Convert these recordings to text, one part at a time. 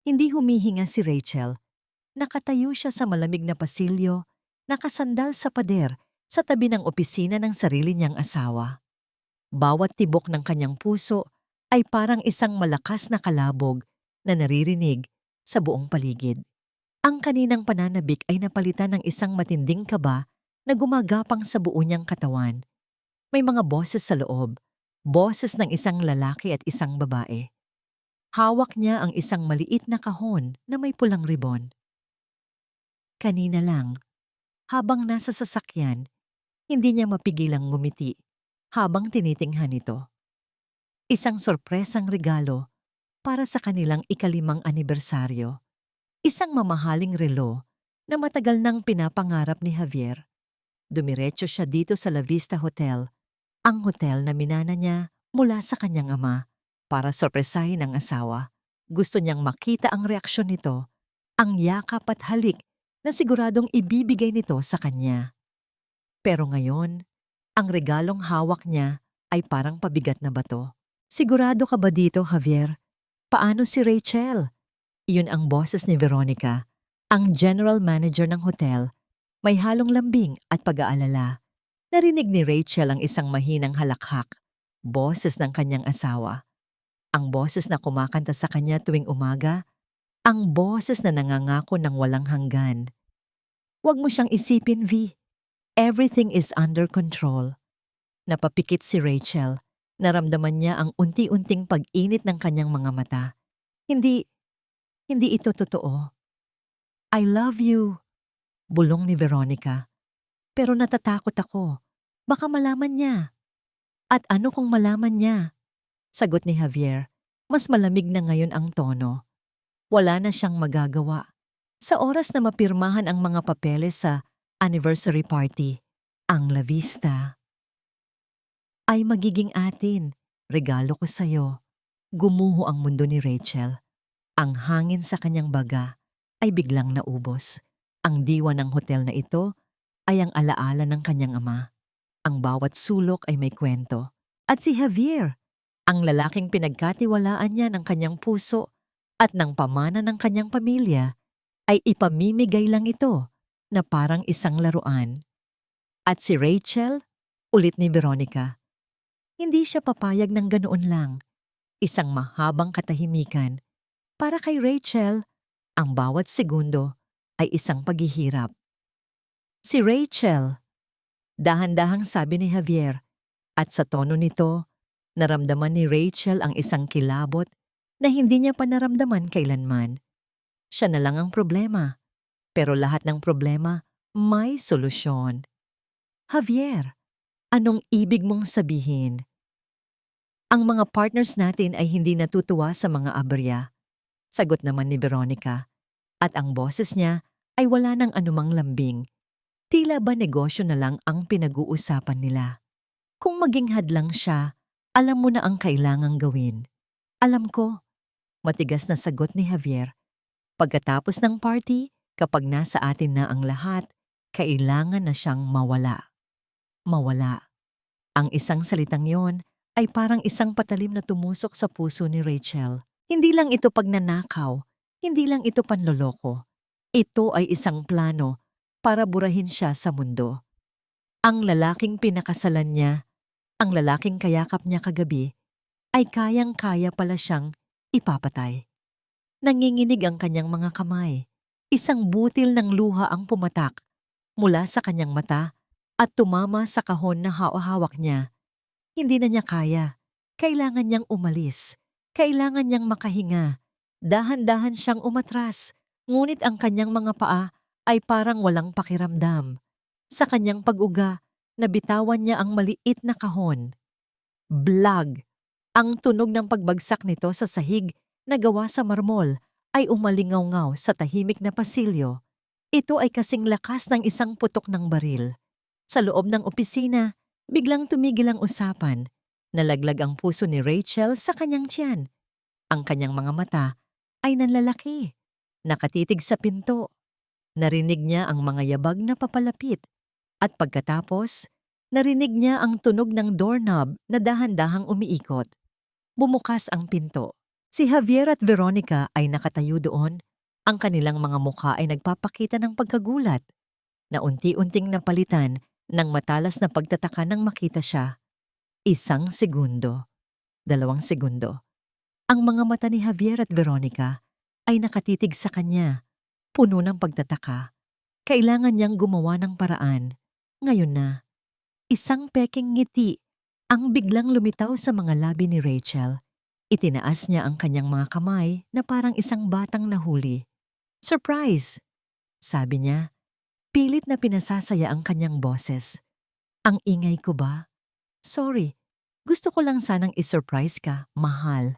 Hindi humihinga si Rachel. Nakatayo siya sa malamig na pasilyo, nakasandal sa pader sa tabi ng opisina ng sarili niyang asawa. Bawat tibok ng kanyang puso ay parang isang malakas na kalabog na naririnig sa buong paligid. Ang kaninang pananabik ay napalitan ng isang matinding kaba na gumagapang sa buo niyang katawan. May mga boses sa loob, boses ng isang lalaki at isang babae. Hawak niya ang isang maliit na kahon na may pulang ribon. Kanina lang, habang nasa sasakyan, hindi niya mapigilang ngumiti habang tinitingnan ito. Isang sorpresang regalo para sa kanilang ika-5 anibersaryo. Isang mamahaling relo na matagal nang pinapangarap ni Javier. Dumiretso siya dito sa La Vista Hotel, ang hotel na minana niya mula sa kanyang ama para sorpresahin ang asawa. Gusto niyang makita ang reaksyon nito, ang yakap at halik na siguradong ibibigay nito sa kanya. Pero ngayon, ang regalong hawak niya ay parang pabigat na bato. Sigurado ka ba dito, Javier? Paano si Rachel? Iyon ang boses ni Veronica, ang general manager ng hotel. May halong lambing at pag-aalala. Narinig ni Rachel ang isang mahinang halakhak, boses ng kanyang asawa. Ang boses na kumakanta sa kanya tuwing umaga, ang boses na nangangako ng walang hanggan. Huwag mo siyang isipin, V. Everything is under control. Napapikit si Rachel. Naramdaman niya ang unti-unting pag-init ng kanyang mga mata. Hindi ito totoo. I love you, bulong ni Veronica. Pero natatakot ako. Baka malaman niya. At ano kung malaman niya? Sagot ni Javier. Mas malamig na ngayon ang tono. Wala na siyang magagawa. Sa oras na mapirmahan ang mga papeles sa anniversary party, ang La Vista ay magiging atin. Regalo ko sa'yo. Gumuho ang mundo ni Rachel. Ang hangin sa kanyang baga ay biglang naubos. Ang diwa ng hotel na ito ay ang alaala ng kanyang ama. Ang bawat sulok ay may kwento. At si Javier, ang lalaking pinagkatiwalaan niya ng kanyang puso at ng pamana ng kanyang pamilya, ay ipamimigay lang ito na parang isang laruan. At si Rachel, ulit ni Veronica, hindi siya papayag ng ganoon lang. Isang mahabang katahimikan. Para kay Rachel, ang bawat segundo ay isang paghihirap. Si Rachel, dahan-dahang sabi ni Javier, at sa tono nito, naramdaman ni Rachel ang isang kilabot na hindi niya pa naramdaman kailanman. Siya na lang ang problema, pero lahat ng problema may solusyon. Javier, anong ibig mong sabihin? Ang mga partners natin ay hindi natutuwa sa mga aberya, sagot naman ni Veronica, at ang boses niya ay wala ng anumang lambing. Tila ba negosyo na lang ang pinag-uusapan nila? Kung maging hadlang siya, alam mo na ang kailangang gawin. Alam ko, matigas na sagot ni Javier. Pagkatapos ng party, kapag nasa atin na ang lahat, kailangan na siyang mawala. Mawala. Ang isang salitang yon ay parang isang patalim na tumusok sa puso ni Rachel. Hindi lang ito pagnanakaw, hindi lang ito panloloko. Ito ay isang plano para burahin siya sa mundo. Ang lalaking pinakasalan niya, ang lalaking kayakap niya kagabi, ay kayang-kaya pala siyang ipapatay. Nanginginig ang kanyang mga kamay. Isang butil ng luha ang pumatak mula sa kanyang mata at tumama sa kahon na hawak niya. Hindi na niya kaya. Kailangan niyang umalis. Kailangan niyang makahinga. Dahan-dahan siyang umatras, ngunit ang kanyang mga paa ay parang walang pakiramdam. Sa kanyang pag-uga, nabitawan niya ang maliit na kahon. Blag! Ang tunog ng pagbagsak nito sa sahig na gawa sa marmol ay umalingaw-ngaw sa tahimik na pasilyo. Ito ay kasing lakas ng isang putok ng baril. Sa loob ng opisina, biglang tumigil ang usapan. Nalaglag ang puso ni Rachel sa kanyang tiyan. Ang kanyang mga mata ay nanlalaki. Nakatitig sa pinto. Narinig niya ang mga yabag na papalapit. At pagkatapos, narinig niya ang tunog ng doorknob na dahan-dahang umiikot. Bumukas ang pinto. Si Javier at Veronica ay nakatayo doon. Ang kanilang mga mukha ay nagpapakita ng pagkagulat na unti-unting napalitan ng matalas na pagtataka nang makita siya. 1 segundo, 2 segundo. Ang mga mata ni Javier at Veronica ay nakatitig sa kanya, puno ng pagtataka. Kailangan niyang gumawa ng paraan. Ngayon na, isang peking ngiti ang biglang lumitaw sa mga labi ni Rachel. Itinaas niya ang kanyang mga kamay na parang isang batang nahuli. "Surprise!" sabi niya. Pilit na pinasasaya ang kanyang boses. "Ang ingay ko ba? Sorry, gusto ko lang sanang isurprise ka, mahal."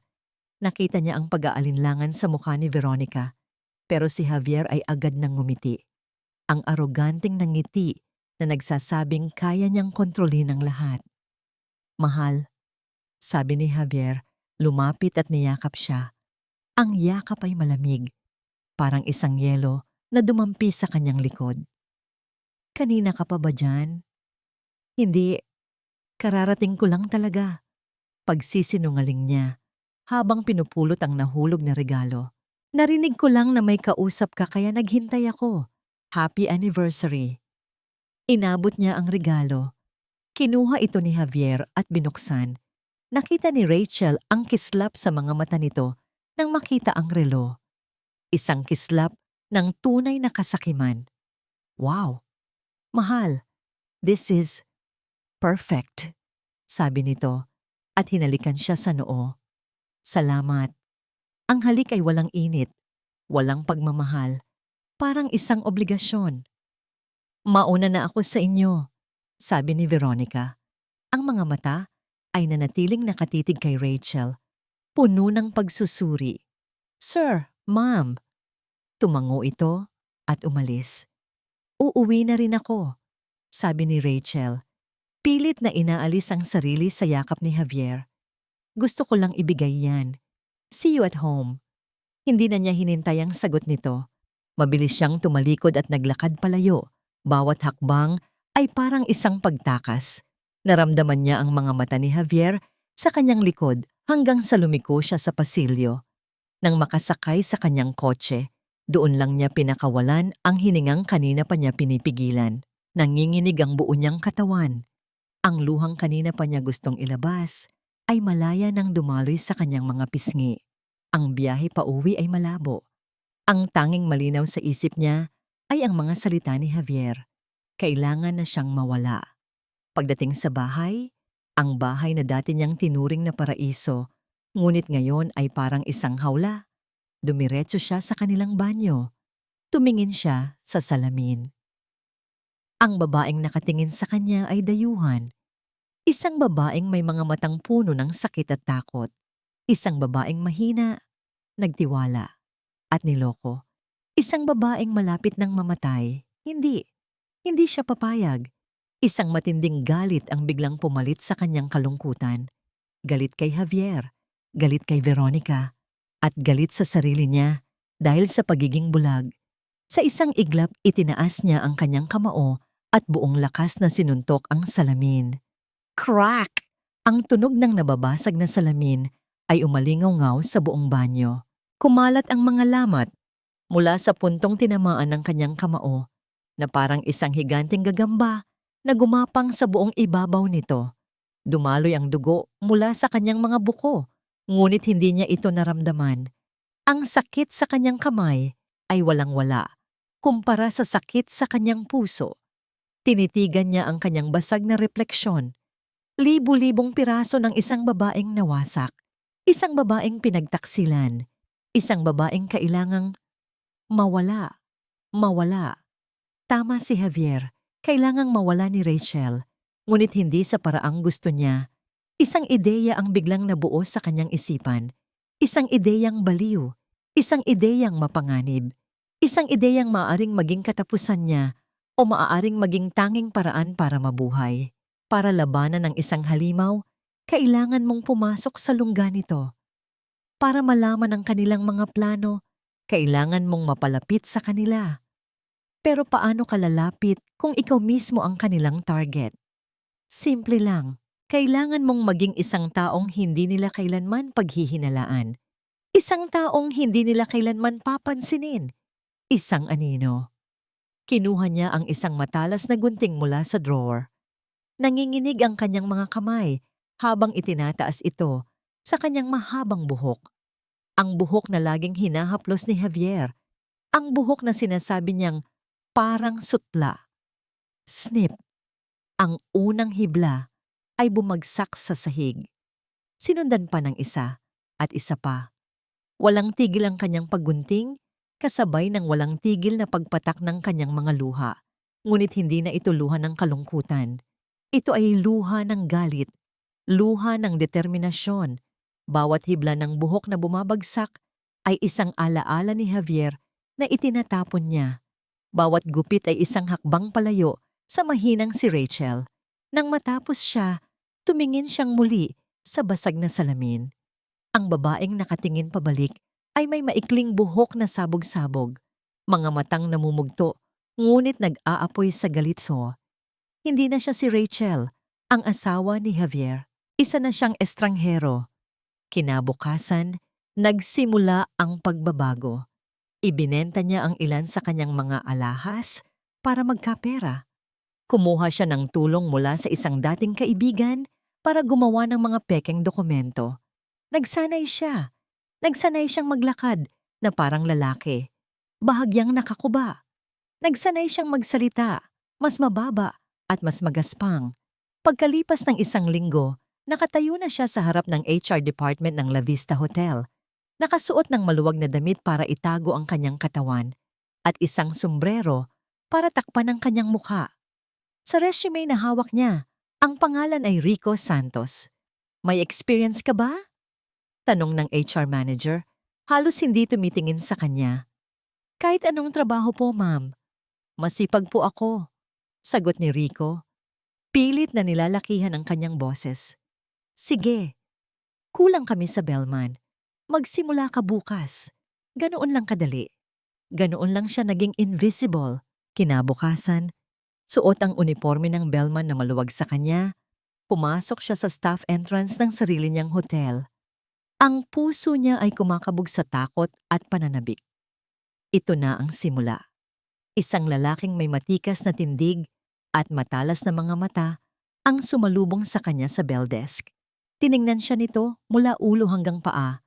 Nakita niya ang pag-aalinlangan sa mukha ni Veronica, pero si Javier ay agad nang ngumiti. Ang aroganting ngiti na nagsasabing kaya niyang kontrolin ang lahat. "Mahal," sabi ni Javier, lumapit at niyakap siya. Ang yakap ay malamig, parang isang yelo na dumampi sa kanyang likod. "Kanina ka pa ba dyan?" "Hindi, kararating ko lang talaga." Pagsisinungaling niya habang pinupulot ang nahulog na regalo. "Narinig ko lang na may kausap ka kaya naghintay ako. Happy anniversary." Inabot niya ang regalo. Kinuha ito ni Javier at binuksan. Nakita ni Rachel ang kislap sa mga mata nito nang makita ang relo. Isang kislap ng tunay na kasakiman. "Wow, mahal, this is perfect," sabi nito at hinalikan siya sa noo. "Salamat." Ang halik ay walang init, walang pagmamahal, parang isang obligasyon. "Mauna na ako sa inyo," sabi ni Veronica. Ang mga mata ay nanatiling nakatitig kay Rachel, puno ng pagsusuri. "Sir, ma'am." Tumango ito at umalis. "Uuwi na rin ako," sabi ni Rachel. Pilit na inaalis ang sarili sa yakap ni Javier. "Gusto ko lang ibigay yan. See you at home." Hindi na niya hinintay ang sagot nito. Mabilis siyang tumalikod at naglakad palayo. Bawat hakbang ay parang isang pagtakas. Naramdaman niya ang mga mata ni Javier sa kanyang likod hanggang sa lumiko siya sa pasilyo. Nang makasakay sa kanyang kotse, doon lang niya pinakawalan ang hiningang kanina pa niya pinipigilan. Nanginginig ang buo niyang katawan. Ang luhang kanina pa niya gustong ilabas ay malaya nang dumaloy sa kanyang mga pisngi. Ang biyahe pa uwi ay malabo. Ang tanging malinaw sa isip niya ay ang mga salita ni Javier. Kailangan na siyang mawala. Pagdating sa bahay, ang bahay na dati niyang tinuring na paraiso, ngunit ngayon ay parang isang hawla. Dumiretso siya sa kanilang banyo. Tumingin siya sa salamin. Ang babaeng nakatingin sa kanya ay dayuhan. Isang babaeng may mga matang puno ng sakit at takot. Isang babaeng mahina, nagtiwala, at niloko. Isang babaeng malapit ng mamatay. Hindi siya papayag. Isang matinding galit ang biglang pumalit sa kanyang kalungkutan. Galit kay Javier, galit kay Veronica, at galit sa sarili niya dahil sa pagiging bulag. Sa isang iglap, itinaas niya ang kanyang kamao at buong lakas na sinuntok ang salamin. Crack! Ang tunog ng nababasag na salamin ay umalingaw-ngaw sa buong banyo. Kumalat ang mga lamat mula sa puntong tinamaan ng kanyang kamao na parang isang higanting gagamba na gumapang sa buong ibabaw nito. Dumaloy ang dugo mula sa kanyang mga buko, ngunit hindi niya ito naramdaman. Ang sakit sa kanyang kamay ay walang-wala kumpara sa sakit sa kanyang puso. Tinitigan niya ang kanyang basag na refleksyon. Libu-libong piraso ng isang babaeng nawasak. Isang babaeng pinagtaksilan. Isang babaeng kailangang mawala. Mawala. Tama si Javier. Kailangang mawala ni Rachel. Ngunit hindi sa paraang gusto niya. Isang ideya ang biglang nabuo sa kanyang isipan. Isang ideyang baliw. Isang ideyang mapanganib. Isang ideyang maaaring maging katapusan niya o maaaring maging tanging paraan para mabuhay. Para labanan ng isang halimaw, kailangan mong pumasok sa lungga nito. Para malaman ang kanilang mga plano, kailangan mong mapalapit sa kanila. Pero paano ka lalapit kung ikaw mismo ang kanilang target? Simple lang, kailangan mong maging isang taong hindi nila kailanman paghihinalaan. Isang taong hindi nila kailanman papansinin. Isang anino. Kinuha niya ang isang matalas na gunting mula sa drawer. Nanginginig ang kanyang mga kamay habang itinataas ito sa kanyang mahabang buhok. Ang buhok na laging hinahaplos ni Javier. Ang buhok na sinasabi niyang parang sutla. Snip. Ang unang hibla ay bumagsak sa sahig. Sinundan pa ng isa at isa pa. Walang tigil ang kanyang paggunting, kasabay ng walang tigil na pagpatak ng kanyang mga luha. Ngunit hindi na ito luha ng kalungkutan. Ito ay luha ng galit, luha ng determinasyon. Bawat hibla ng buhok na bumabagsak ay isang alaala ni Javier na itinatapon niya. Bawat gupit ay isang hakbang palayo sa mahinang si Rachel. Nang matapos siya, tumingin siyang muli sa basag na salamin. Ang babaeng nakatingin pabalik ay may maikling buhok na sabog-sabog, mga matang namumugto, ngunit nag-aapoy sa galitso. Hindi na siya si Rachel, ang asawa ni Javier. Isa na siyang estranghero. Kinabukasan, nagsimula ang pagbabago. Ibinenta niya ang ilan sa kanyang mga alahas para magkapera. Kumuha siya ng tulong mula sa isang dating kaibigan para gumawa ng mga pekeng dokumento. Nagsanay siya. Nagsanay siyang maglakad na parang lalaki. Bahagyang nakakuba. Nagsanay siyang magsalita, mas mababa at mas magaspang. Pagkalipas ng isang linggo, nakatayo na siya sa harap ng HR department ng La Vista Hotel. Nakasuot ng maluwag na damit para itago ang kanyang katawan at isang sombrero para takpan ang kanyang mukha. Sa resume na hawak niya, ang pangalan ay Rico Santos. May experience ka ba? Tanong ng HR manager, halos hindi tumitingin sa kanya. Kahit anong trabaho po, ma'am. Masipag po ako, sagot ni Rico. Pilit na nilalakihan ang kanyang boses. Sige, kulang kami sa bellman. Magsimula ka bukas. Ganoon lang kadali. Ganoon lang siya naging invisible. Kinabukasan, suot ang uniforme ng bellman na maluwag sa kanya. Pumasok siya sa staff entrance ng sarili niyang hotel. Ang puso niya ay kumakabog sa takot at pananabik. Ito na ang simula. Isang lalaking may matikas na tindig at matalas na mga mata ang sumalubong sa kanya sa bell desk. Tiningnan siya nito mula ulo hanggang paa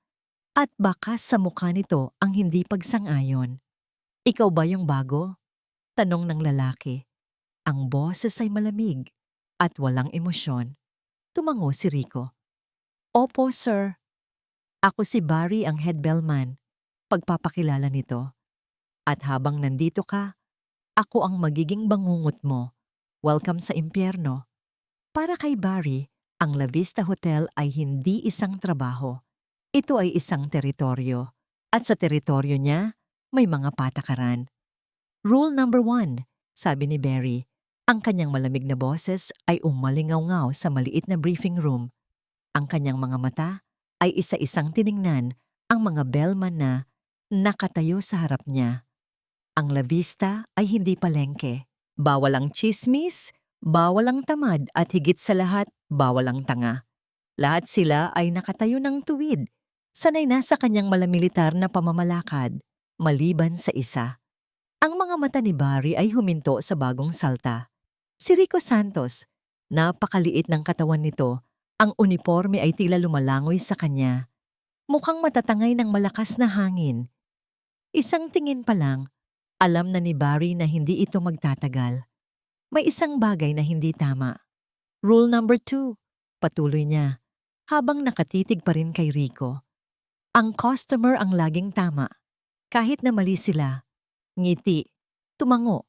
at bakas sa mukha nito ang hindi pagsang-ayon. Ikaw ba yung bago? Tanong ng lalaki. Ang boses ay malamig at walang emosyon. Tumango si Rico. Opo, sir. Ako si Barry ang head bellman. Pagpapakilala nito. At habang nandito ka, ako ang magiging bangungot mo. Welcome sa impyerno. Para kay Barry, ang La Vista Hotel ay hindi isang trabaho. Ito ay isang teritoryo. At sa teritoryo niya, may mga patakaran. Rule number 1, sabi ni Barry. Ang kanyang malamig na boses ay umalingaw-ngaw sa maliit na briefing room. Ang kanyang mga mata ay isa-isang tiningnan ang mga bellman na nakatayo sa harap niya. Ang La Vista ay hindi palengke. Bawal ang tsismis, bawal ang tamad at higit sa lahat, bawal ang tanga. Lahat sila ay nakatayo ng tuwid. Sanay na sa kanyang malamilitar na pamamalakad, maliban sa isa. Ang mga mata ni Barry ay huminto sa bagong salta. Si Rico Santos, napakaliit ng katawan nito, ang uniforme ay tila lumalangoy sa kanya. Mukhang matatangay ng malakas na hangin. Isang tingin pa lang, alam na ni Barry na hindi ito magtatagal. May isang bagay na hindi tama. Rule number 2, patuloy niya, habang nakatitig pa rin kay Rico. Ang customer ang laging tama. Kahit na mali sila, ngiti, tumango,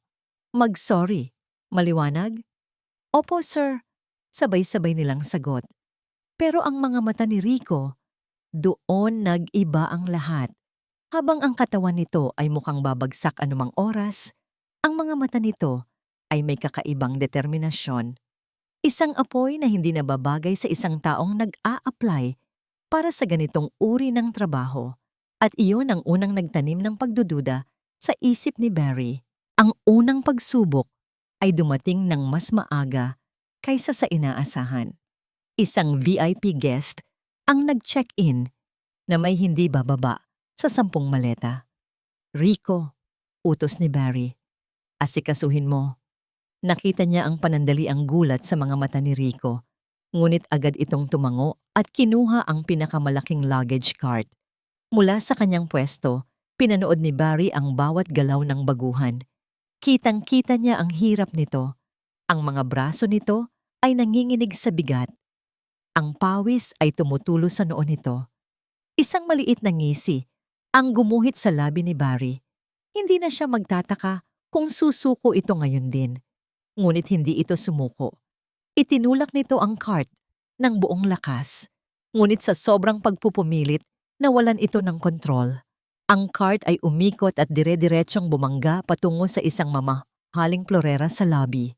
mag-sorry, maliwanag? Opo, sir. Sabay-sabay nilang sagot. Pero ang mga mata ni Rico, doon nag-iba ang lahat. Habang ang katawan nito ay mukhang babagsak anumang oras, ang mga mata nito ay may kakaibang determinasyon. Isang apoy na hindi nababagay sa isang taong nag-a-apply para sa ganitong uri ng trabaho. At iyon ang unang nagtanim ng pagdududa sa isip ni Barry. Ang unang pagsubok ay dumating ng mas maaga kaysa sa inaasahan. Isang VIP guest ang nag-check-in. na may hindi bababa sa 10 maleta. Rico, utos ni Barry. Asikasuhin mo. Nakita niya ang panandaliang gulat sa mga mata ni Rico, ngunit agad itong tumango at kinuha ang pinakamalaking luggage cart. Mula sa kanyang pwesto, pinanood ni Barry ang bawat galaw ng baguhan. Kitang-kita niya ang hirap nito. Ang mga braso nito ay nanginginig sa bigat. Ang pawis ay tumutulo sa noo nito. Isang maliit na ngisi ang gumuhit sa labi ni Barry. Hindi na siya magtataka kung susuko ito ngayon din. Ngunit hindi ito sumuko. Itinulak nito ang cart ng buong lakas. Ngunit sa sobrang pagpupumilit, nawalan ito ng kontrol. Ang cart ay umikot at dire-diretsyong bumangga patungo sa isang mamahaling florera sa lobby.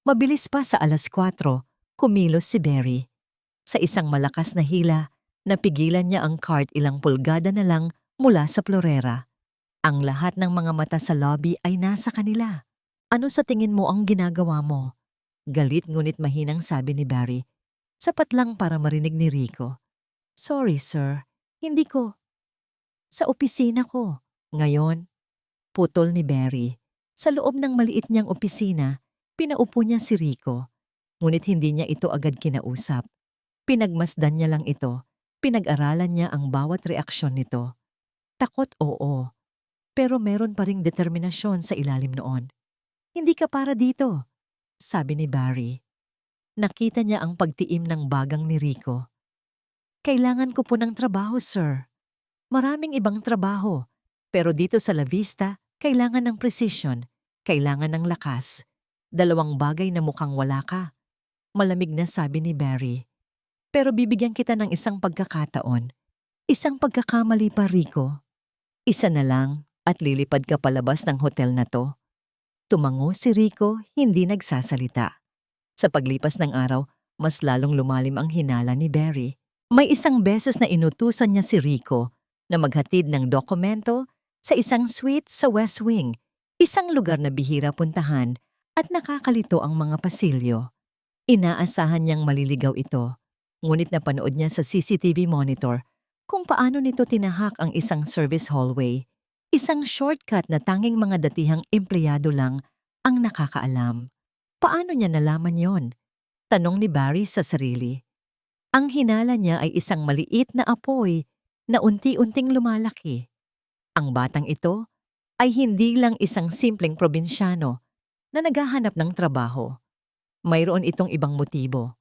Mabilis pa sa 4:00, kumilos si Barry. Sa isang malakas na hila, napigilan niya ang cart ilang pulgada na lang mula sa florera. Ang lahat ng mga mata sa lobby ay nasa kanila. Ano sa tingin mo ang ginagawa mo? Galit ngunit mahinang sabi ni Barry. Sapat lang para marinig ni Rico. Sorry sir, hindi ko. Sa opisina ko. Ngayon, putol ni Barry. Sa loob ng maliit niyang opisina, pinaupo niya si Rico. Ngunit hindi niya ito agad kinausap. Pinagmasdan niya lang ito. Pinag-aralan niya ang bawat reaksyon nito. Takot, oo. Pero meron pa ring determinasyon sa ilalim noon. Hindi ka para dito, sabi ni Barry. Nakita niya ang pagtiim ng bagang ni Rico. Kailangan ko po ng trabaho, sir. Maraming ibang trabaho. Pero dito sa La Vista, kailangan ng precision, kailangan ng lakas. 2 bagay na mukhang wala ka. Malamig na sabi ni Barry. Pero bibigyan kita ng isang pagkakataon. Isang pagkakamali pa, Rico. Isa na lang at lilipad ka palabas ng hotel na to. Tumango si Rico, hindi nagsasalita. Sa paglipas ng araw, mas lalong lumalim ang hinala ni Barry. May isang beses na inutusan niya si Rico na maghatid ng dokumento sa isang suite sa West Wing, isang lugar na bihira puntahan at nakakalito ang mga pasilyo. Inaasahan niyang maliligaw ito, ngunit napanood niya sa CCTV monitor kung paano nito tinahak ang isang service hallway. Isang shortcut na tanging mga datihang empleyado lang ang nakakaalam. Paano niya nalaman yon? Tanong ni Barry sa sarili. Ang hinala niya ay isang maliit na apoy na unti-unting lumalaki. Ang batang ito ay hindi lang isang simpleng probinsyano na naghahanap ng trabaho. Mayroon itong ibang motibo.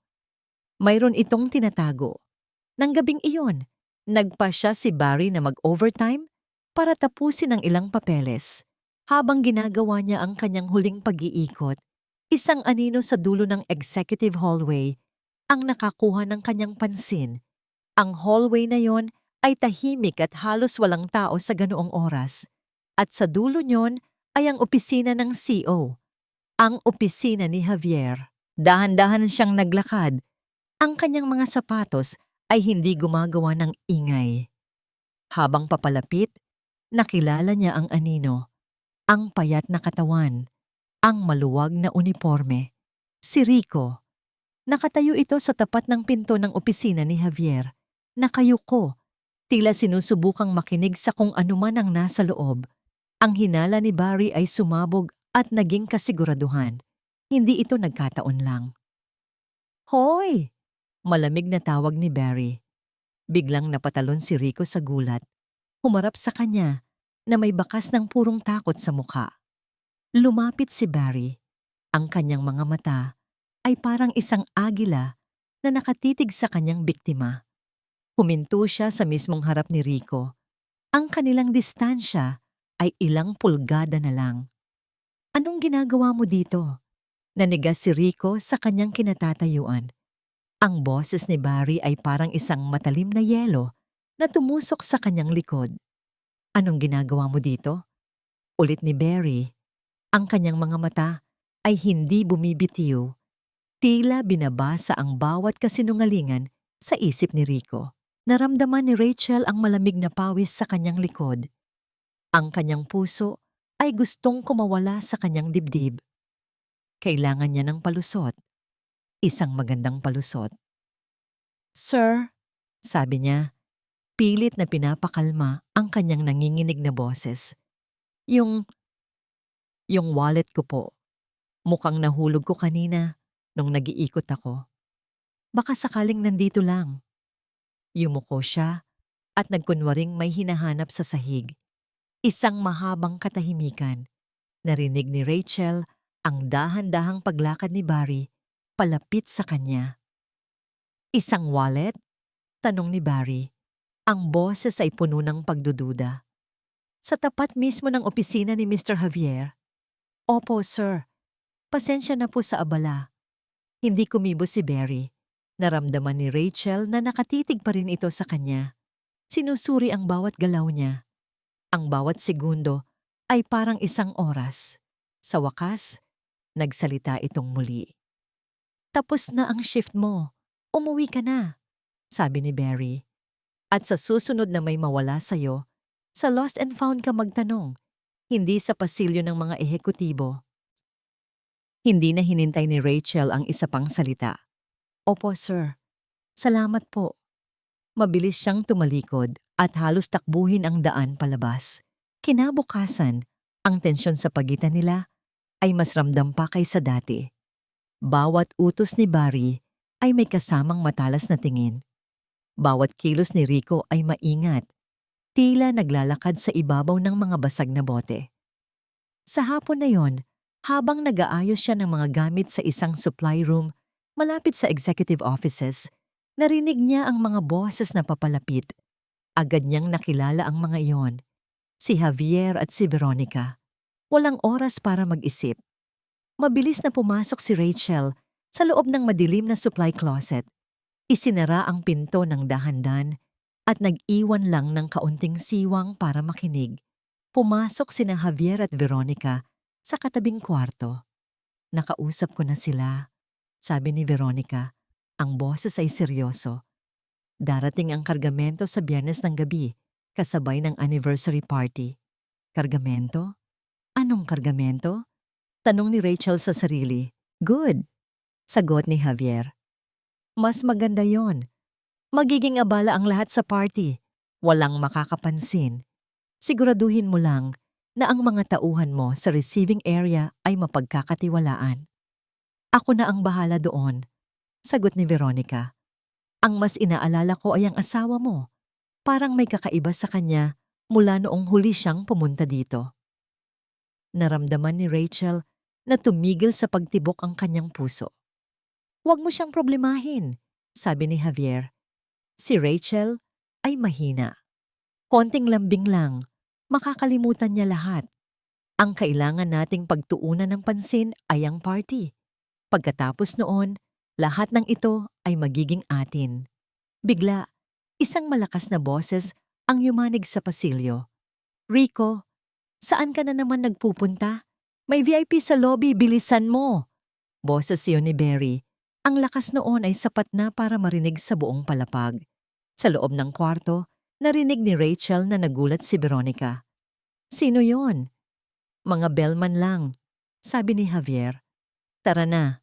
Mayroon itong tinatago. Nang gabing iyon, nagpa siya si Barry na mag-overtime para tapusin ang ilang papeles. Habang ginagawa niya ang kanyang huling pag-iikot, isang anino sa dulo ng executive hallway ang nakakuha ng kanyang pansin. Ang hallway na yon ay tahimik at halos walang tao sa ganoong oras. At sa dulo niyon ay ang opisina ng CEO, ang opisina ni Javier. Dahan-dahan siyang naglakad. Ang kanyang mga sapatos ay hindi gumagawa ng ingay. Habang papalapit, nakilala niya ang anino, ang payat na katawan, ang maluwag na uniforme. Si Rico. Nakatayo ito sa tapat ng pinto ng opisina ni Javier. Nakayuko, tila sinusubukang makinig sa kung anuman ang nasa loob. Ang hinala ni Barry ay sumabog at naging kasiguraduhan. Hindi ito nagkataon lang. Hoy! Malamig na tawag ni Barry. Biglang napatalon si Rico sa gulat. Humarap sa kanya na may bakas ng purong takot sa mukha. Lumapit si Barry. Ang kanyang mga mata ay parang isang agila na nakatitig sa kanyang biktima. Huminto siya sa mismong harap ni Rico. Ang kanilang distansya ay ilang pulgada na lang. Anong ginagawa mo dito? Nanigas si Rico sa kanyang kinatatayuan. Ang boses ni Barry ay parang isang matalim na yelo na tumusok sa kanyang likod. Anong ginagawa mo dito? Ulit ni Barry. Ang kanyang mga mata ay hindi bumibitiw. Tila binabasa ang bawat kasinungalingan sa isip ni Rico. Naramdaman ni Rachel ang malamig na pawis sa kanyang likod. Ang kanyang puso ay gustong kumawala sa kanyang dibdib. Kailangan niya ng palusot. Isang magandang palusot. Sir, sabi niya, pilit na pinapakalma ang kanyang nanginginig na boses. Yung wallet ko po. Mukhang nahulog ko kanina nung nag-iikot ako. Baka sakaling nandito lang. Yumuko siya at nagkunwaring may hinahanap sa sahig. Isang mahabang katahimikan. Narinig ni Rachel ang dahan-dahang paglakad ni Barry palapit sa kanya. Isang wallet? Tanong ni Barry. Ang boses ay puno ng pagdududa. Sa tapat mismo ng opisina ni Mr. Javier. Opo, sir. Pasensya na po sa abala. Hindi kumibo si Barry. Naramdaman ni Rachel na nakatitig pa rin ito sa kanya. Sinusuri ang bawat galaw niya. Ang bawat segundo ay parang isang oras. Sa wakas, nagsalita itong muli. Tapos na ang shift mo. Umuwi ka na, sabi ni Barry. At sa susunod na may mawala sa'yo, sa lost and found ka magtanong, hindi sa pasilyo ng mga ehekutibo. Hindi na hinintay ni Rachel ang isa pang salita. Opo, sir. Salamat po. Mabilis siyang tumalikod at halos takbuhin ang daan palabas. Kinabukasan, ang tensyon sa pagitan nila ay mas ramdam pa kaysa dati. Bawat utos ni Barry ay may kasamang matalas na tingin. Bawat kilos ni Rico ay maingat, tila naglalakad sa ibabaw ng mga basag na bote. Sa hapon na yon, habang nag-aayos siya ng mga gamit sa isang supply room malapit sa executive offices, narinig niya ang mga boses na papalapit. Agad niyang nakilala ang mga iyon. Si Javier at si Veronica. Walang oras para mag-isip. Mabilis na pumasok si Rachel sa loob ng madilim na supply closet. Isinara ang pinto ng dahan-dahan at nag-iwan lang ng kaunting siwang para makinig. Pumasok sina Javier at Veronica sa katabing kwarto. Nakausap ko na sila, sabi ni Veronica. Ang boses ay seryoso. Darating ang kargamento sa Biyernes ng gabi, kasabay ng anniversary party. Kargamento? Anong kargamento? Tanong ni Rachel sa sarili. Good, sagot ni Javier. Mas maganda yon. Magiging abala ang lahat sa party. Walang makakapansin. Siguraduhin mo lang na ang mga tauhan mo sa receiving area ay mapagkakatiwalaan. Ako na ang bahala doon, sagot ni Veronica. Ang mas inaalala ko ay ang asawa mo. Parang may kakaiba sa kanya mula noong huli siyang pumunta dito. Naramdaman ni Rachel na tumigil sa pagtibok ang kanyang puso. Huwag mo siyang problemahin, sabi ni Javier. Si Rachel ay mahina. Konting lambing lang, makakalimutan niya lahat. Ang kailangan nating pagtuunan ng pansin ay ang party. Pagkatapos noon, lahat ng ito ay magiging atin. Bigla, isang malakas na boses ang yumanig sa pasilyo. Rico, saan ka na naman nagpupunta? May VIP sa lobby, bilisan mo! Boses yun ni Barry. Ang lakas noon ay sapat na para marinig sa buong palapag. Sa loob ng kwarto, narinig ni Rachel na nagulat si Veronica. Sino yon? Mga bellman lang, sabi ni Javier. Tara na,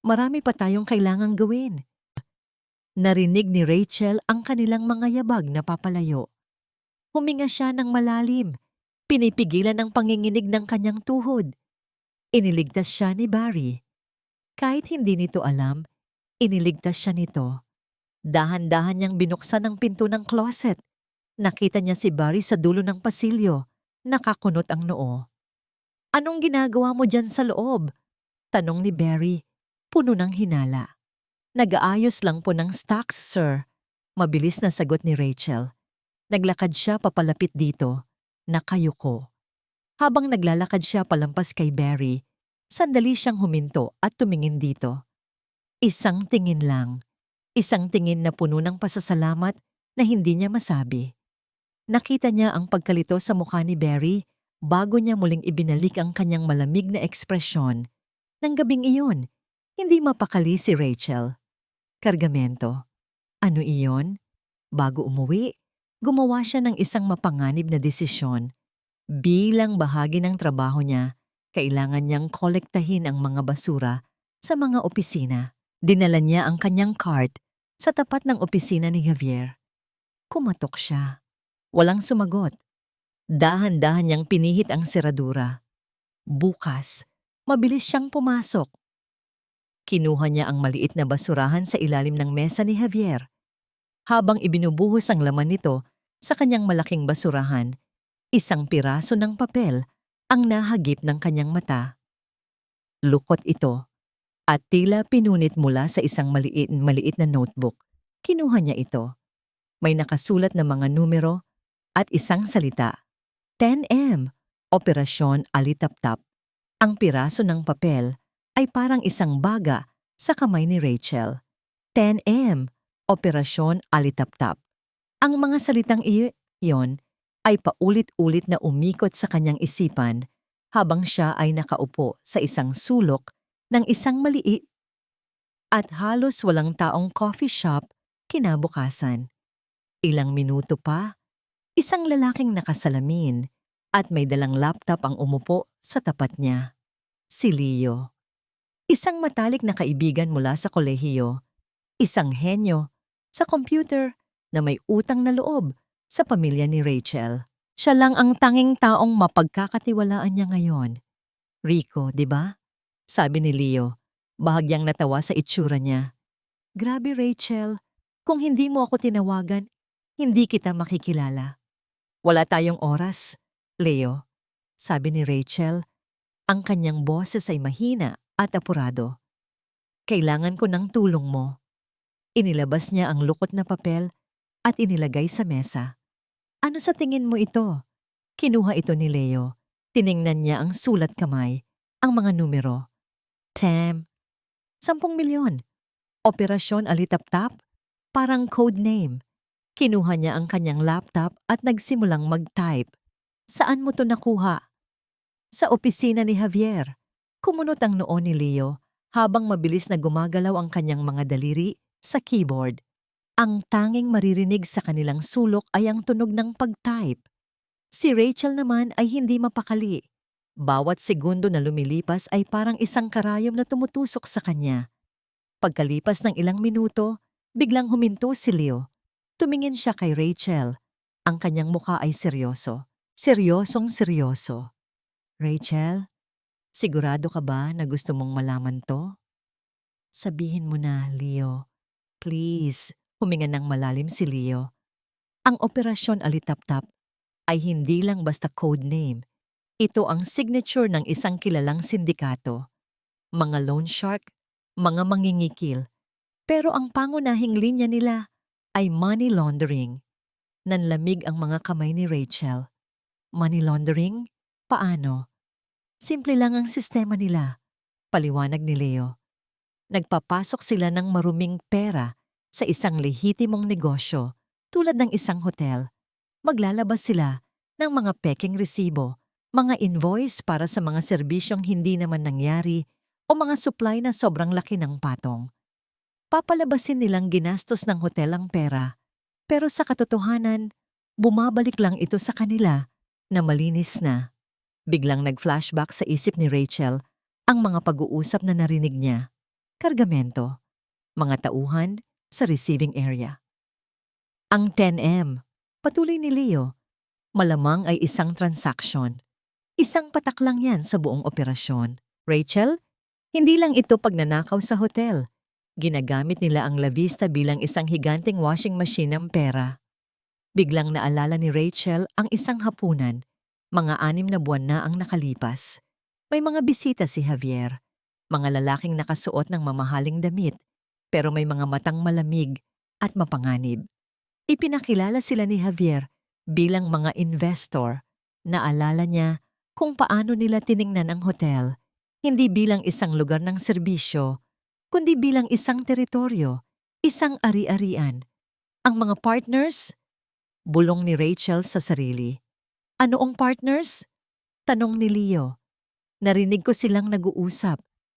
marami pa tayong kailangang gawin. Narinig ni Rachel ang kanilang mga yabag na papalayo. Huminga siya ng malalim, pinipigilan ang panginginig ng kanyang tuhod. Iniligtas siya ni Barry. Kahit hindi nito alam, iniligtas siya nito. Dahan-dahan niyang binuksan ang pinto ng closet. Nakita niya si Barry sa dulo ng pasilyo, nakakunot ang noo. Anong ginagawa mo dyan sa loob? Tanong ni Barry, puno ng hinala. Nag-aayos lang po ng stocks, sir. Mabilis na sagot ni Rachel. Naglakad siya papalapit dito, nakayuko. Habang naglalakad siya palampas kay Barry, sandali siyang huminto at tumingin dito. Isang tingin lang. Isang tingin na puno ng pasasalamat na hindi niya masabi. Nakita niya ang pagkalito sa mukha ni Barry bago niya muling ibinalik ang kanyang malamig na ekspresyon. Nang gabing iyon, hindi mapakali si Rachel. Kargamento. Ano iyon? Bago umuwi, gumawa siya ng isang mapanganib na desisyon. Bilang bahagi ng trabaho niya, kailangan niyang kolektahin ang mga basura sa mga opisina. Dinala niya ang kanyang cart sa tapat ng opisina ni Javier. Kumatok siya. Walang sumagot. Dahan-dahan niyang pinihit ang seradura. Bukas, mabilis siyang pumasok. Kinuha niya ang maliit na basurahan sa ilalim ng mesa ni Javier. Habang ibinubuhos ang laman nito sa kanyang malaking basurahan, isang piraso ng papel ang nahagip ng kanyang mata. Lukot ito at tila pinunit mula sa isang maliit na notebook. Kinuha niya ito. May nakasulat na mga numero at isang salita. 10M, Operasyon Alitaptap. Ang piraso ng papel ay parang isang baga sa kamay ni Rachel. 10M, Operasyon Alitaptap. Ang mga salitang iyon ay paulit-ulit na umikot sa kanyang isipan habang siya ay nakaupo sa isang sulok ng isang maliit at halos walang taong coffee shop kinabukasan. Ilang minuto pa, isang lalaking nakasalamin at may dalang laptop ang umupo sa tapat niya. Si Leo. Isang matalik na kaibigan mula sa kolehiyo. Isang henyo sa computer na may utang na loob sa pamilya ni Rachel. Siya lang ang tanging taong mapagkakatiwalaan niya ngayon. Rico, di ba? Sabi ni Leo, bahagyang natawa sa itsura niya. Grabe Rachel, kung hindi mo ako tinawagan, hindi kita makikilala. Wala tayong oras, Leo. Sabi ni Rachel, ang kanyang boses ay mahina at apurado. Kailangan ko ng tulong mo. Inilabas niya ang lukot na papel at inilagay sa mesa. Ano sa tingin mo ito? Kinuha ito ni Leo. Tiningnan niya ang sulat kamay, ang mga numero. Tam, 10 milyon. Operasyon Alitaptap, parang code name. Kinuha niya ang kanyang laptop at nagsimulang mag-type. Saan mo to nakuha? Sa opisina ni Javier. Kumunot ang noo ni Leo habang mabilis na gumagalaw ang kanyang mga daliri sa keyboard. Ang tanging maririnig sa kanilang sulok ay ang tunog ng pag-type. Si Rachel naman ay hindi mapakali. Bawat segundo na lumilipas ay parang isang karayom na tumutusok sa kanya. Pagkalipas ng ilang minuto, biglang huminto si Leo. Tumingin siya kay Rachel. Ang kanyang mukha ay seryoso. Seryosong seryoso. Rachel, sigurado ka ba na gusto mong malaman to? Sabihin mo na, Leo. Please, huminga ng malalim si Leo. Ang Operasyon Alitaptap ay hindi lang basta code name. Ito ang signature ng isang kilalang sindikato. Mga loan shark, mga mangingikil. Pero ang pangunahing linya nila ay money laundering. Nanlamig ang mga kamay ni Rachel. Money laundering? Paano? Simple lang ang sistema nila, paliwanag ni Leo. Nagpapasok sila ng maruming pera sa isang lehitimong negosyo tulad ng isang hotel. Maglalabas sila ng mga peking resibo, mga invoice para sa mga serbisyong hindi naman nangyari o mga supply na sobrang laki ng patong. Papalabasin nilang ginastos ng hotel ang pera, pero sa katotohanan, bumabalik lang ito sa kanila na malinis na. Biglang nag-flashback sa isip ni Rachel ang mga pag-uusap na narinig niya. Kargamento, mga tauhan sa receiving area. Ang 10M, patuloy ni Leo, malamang ay isang transaksyon. Isang patak lang yan sa buong operasyon. Rachel, hindi lang ito pagnanakaw sa hotel. Ginagamit nila ang La Vista bilang isang higanting washing machine ng pera. Biglang naalala ni Rachel ang isang hapunan. Mga 6 na buwan na ang nakalipas. May mga bisita si Javier. Mga lalaking nakasuot ng mamahaling damit, pero may mga matang malamig at mapanganib. Ipinakilala sila ni Javier bilang mga investor. Naalala niya kung paano nila tiningnan ang hotel, hindi bilang isang lugar ng serbisyo, kundi bilang isang teritoryo, isang ari-arian. Ang mga partners? Bulong ni Rachel sa sarili. Anoong partners? Tanong ni Leo. Narinig ko silang nag-uusap,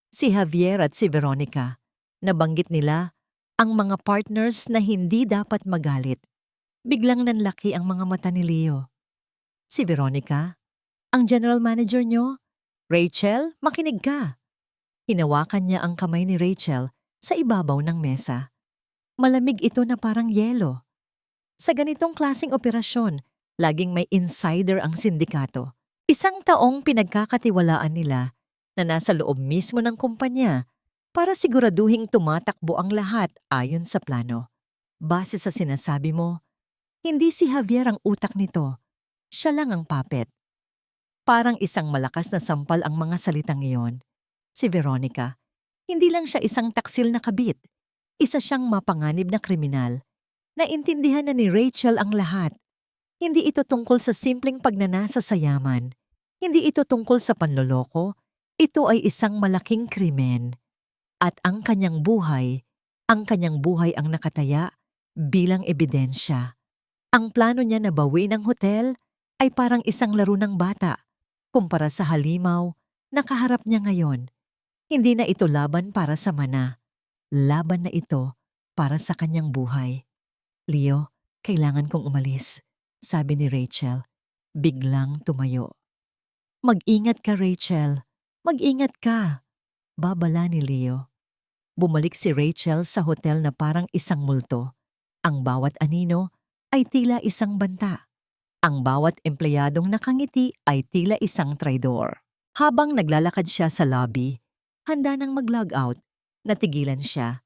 si Javier at si Veronica. Nabanggit nila ang mga partners na hindi dapat magalit. Biglang nanlaki ang mga mata ni Leo. Si Veronica? Ang general manager nyo? Rachel, makinig ka. Hinawakan niya ang kamay ni Rachel sa ibabaw ng mesa. Malamig ito na parang yelo. Sa ganitong klaseng operasyon, laging may insider ang sindikato. Isang taong pinagkakatiwalaan nila na nasa loob mismo ng kumpanya para siguraduhing tumatakbo ang lahat ayon sa plano. Base sa sinasabi mo, hindi si Javier ang utak nito. Siya lang ang puppet. Parang isang malakas na sampal ang mga salitang iyon. Si Veronica, hindi lang siya isang taksil na kabit. Isa siyang mapanganib na kriminal. Naintindihan na ni Rachel ang lahat. Hindi ito tungkol sa simpleng pagnanasa sa yaman. Hindi ito tungkol sa panloloko. Ito ay isang malaking krimen. At ang kanyang buhay ang nakataya bilang ebidensya. Ang plano niya na bawiin ang hotel ay parang isang laro ng bata. Kumpara sa halimaw, nakaharap niya ngayon. Hindi na ito laban para sa mana. Laban na ito para sa kanyang buhay. Leo, kailangan kong umalis, sabi ni Rachel. Biglang tumayo. Mag-ingat ka, Rachel. Mag-ingat ka. Babala ni Leo. Bumalik si Rachel sa hotel na parang isang multo. Ang bawat anino ay tila isang banta. Ang bawat empleyadong nakangiti ay tila isang traidor. Habang naglalakad siya sa lobby, handa nang mag-log out, natigilan siya.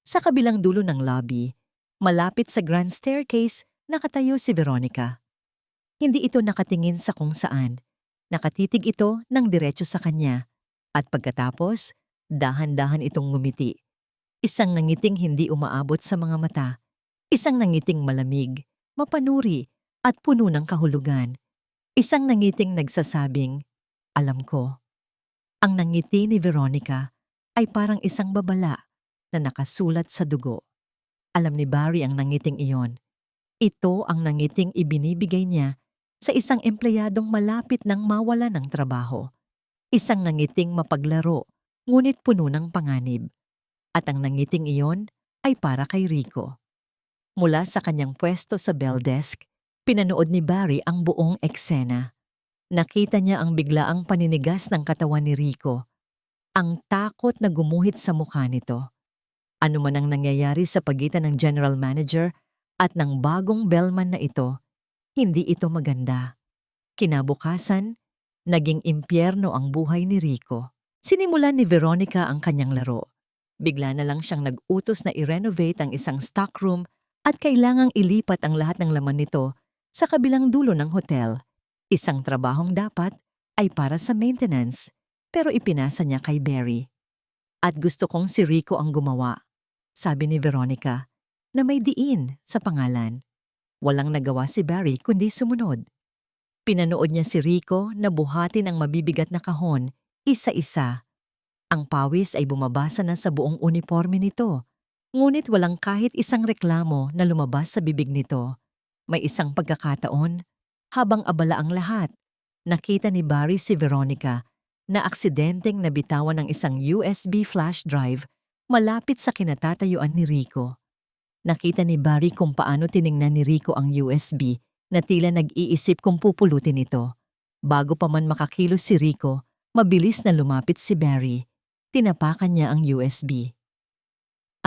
Sa kabilang dulo ng lobby, malapit sa grand staircase, nakatayo si Veronica. Hindi ito nakatingin sa kung saan. Nakatitig ito ng diretso sa kanya. At pagkatapos, dahan-dahan itong ngumiti. Isang nangiting hindi umaabot sa mga mata. Isang nangiting malamig, mapanuri, at puno ng kahulugan. Isang nangiting nagsasabing, alam ko. Ang nangiti ni Veronica ay parang isang babala na nakasulat sa dugo. Alam ni Barry ang nangiting iyon. Ito ang nangiting ibinibigay niya sa isang empleyadong malapit nang mawala ng trabaho. Isang nangiting mapaglaro, ngunit puno ng panganib. At ang nangiting iyon ay para kay Rico. Mula sa kanyang pwesto sa bell desk, pinanood ni Barry ang buong eksena. Nakita niya ang biglaang paninigas ng katawan ni Rico. Ang takot na gumuhit sa mukha nito. Ano man ang nangyayari sa pagitan ng general manager at ng bagong bellman na ito, hindi ito maganda. Kinabukasan, naging impyerno ang buhay ni Rico. Sinimulan ni Veronica ang kanyang laro. Bigla na lang siyang nag-utos na i-renovate ang isang stockroom at kailangang ilipat ang lahat ng laman nito sa kabilang dulo ng hotel. Isang trabahong dapat ay para sa maintenance, pero ipinasa niya kay Barry. At gusto kong si Rico ang gumawa, sabi ni Veronica, na may diin sa pangalan. Walang nagawa si Barry kundi sumunod. Pinanood niya si Rico na buhatin ang mabibigat na kahon, isa-isa. Ang pawis ay bumabasa na sa buong uniforme nito, ngunit walang kahit isang reklamo na lumabas sa bibig nito. May isang pagkakataon, habang abala ang lahat, nakita ni Barry si Veronica na aksidenteng nabitawan ng isang USB flash drive malapit sa kinatatayuan ni Rico. Nakita ni Barry kung paano tiningnan ni Rico ang USB na tila nag-iisip kung pupulutin ito. Bago pa man makakilos si Rico, mabilis na lumapit si Barry. Tinapakan niya ang USB.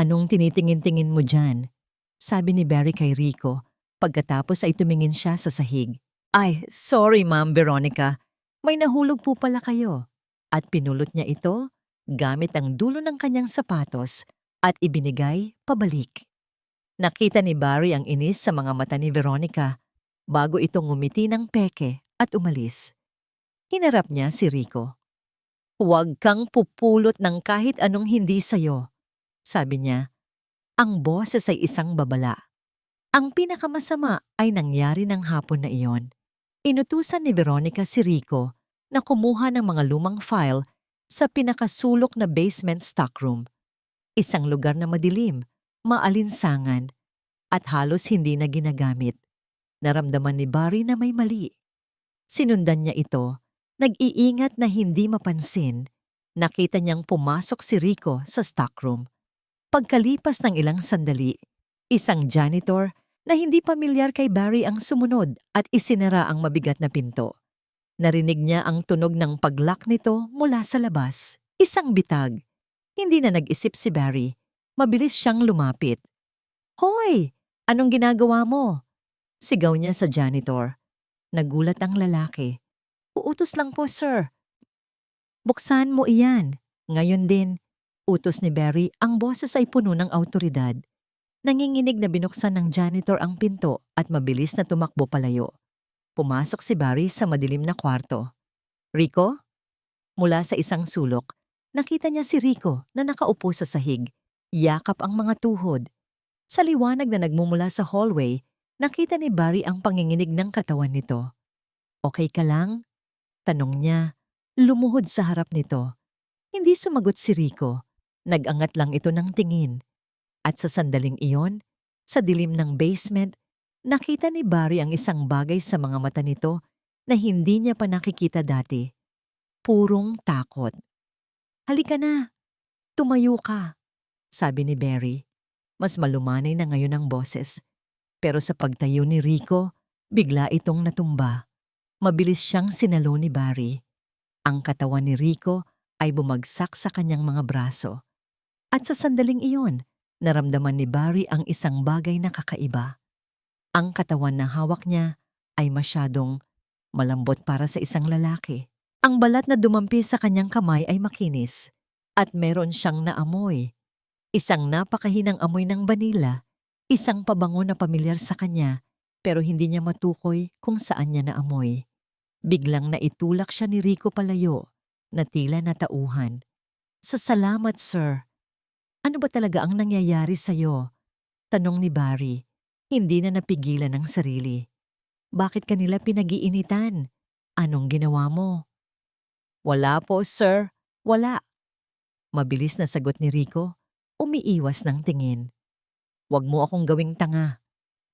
Anong tinitingin-tingin mo dyan? Sabi ni Barry kay Rico, pagkatapos ay tumingin siya sa sahig. Ay, sorry Ma'am Veronica, may nahulog po pala kayo. At pinulot niya ito gamit ang dulo ng kanyang sapatos at ibinigay pabalik. Nakita ni Barry ang inis sa mga mata ni Veronica bago ito ngumiti ng peke at umalis. Hinarap niya si Rico. Huwag kang pupulot ng kahit anong hindi sayo, sabi niya. Ang boses ay isang babala. Ang pinakamasama ay nangyari ng hapon na iyon. Inutusan ni Veronica si Rico na kumuha ng mga lumang file sa pinakasulok na basement stockroom. Isang lugar na madilim, maalinsangan, at halos hindi na ginagamit. Naramdaman ni Barry na may mali. Sinundan niya ito, nag-iingat na hindi mapansin. Nakita niyang pumasok si Rico sa stockroom. Pagkalipas ng ilang sandali, isang janitor na hindi pamilyar kay Barry ang sumunod at isinara ang mabigat na pinto. Narinig niya ang tunog ng paglock nito mula sa labas. Isang bitag. Hindi na nag-isip si Barry. Mabilis siyang lumapit. Hoy! Anong ginagawa mo? Sigaw niya sa janitor. Nagulat ang lalaki. Uutos lang po, sir. Buksan mo iyan. Ngayon din, utos ni Barry, ang boses ay puno ng awtoridad. Nanginginig na binuksan ng janitor ang pinto at mabilis na tumakbo palayo. Pumasok si Barry sa madilim na kwarto. Rico? Mula sa isang sulok, nakita niya si Rico na nakaupo sa sahig. Yakap ang mga tuhod. Sa liwanag na nagmumula sa hallway, nakita ni Barry ang panginginig ng katawan nito. Okay ka lang? Tanong niya. Lumuhod sa harap nito. Hindi sumagot si Rico. Nag-angat lang ito ng tingin. At sa sandaling iyon, sa dilim ng basement, nakita ni Barry ang isang bagay sa mga mata nito na hindi niya pa nakikita dati. Purong takot. Halika na, tumayo ka, sabi ni Barry. Mas malumanay na ngayon ang boses. Pero sa pagtayo ni Rico, bigla itong natumba. Mabilis siyang sinalo ni Barry. Ang katawan ni Rico ay bumagsak sa kanyang mga braso. At sa sandaling iyon, naramdaman ni Barry ang isang bagay na kakaiba. Ang katawan na hawak niya ay masyadong malambot para sa isang lalaki. Ang balat na dumampi sa kanyang kamay ay makinis at meron siyang naamoy. Isang napakahinang amoy ng vanilla, isang pabango na pamilyar sa kanya pero hindi niya matukoy kung saan niya naamoy. Biglang naitulak siya ni Rico palayo na tila natauhan. Salamat, sir. Ano ba talaga ang nangyayari sa'yo? Tanong ni Barry. Hindi na napigilan ang sarili. Bakit kanila pinag-iinitan? Anong ginawa mo? Wala po, sir. Wala. Mabilis na sagot ni Rico, umiiwas ng tingin. Huwag mo akong gawing tanga,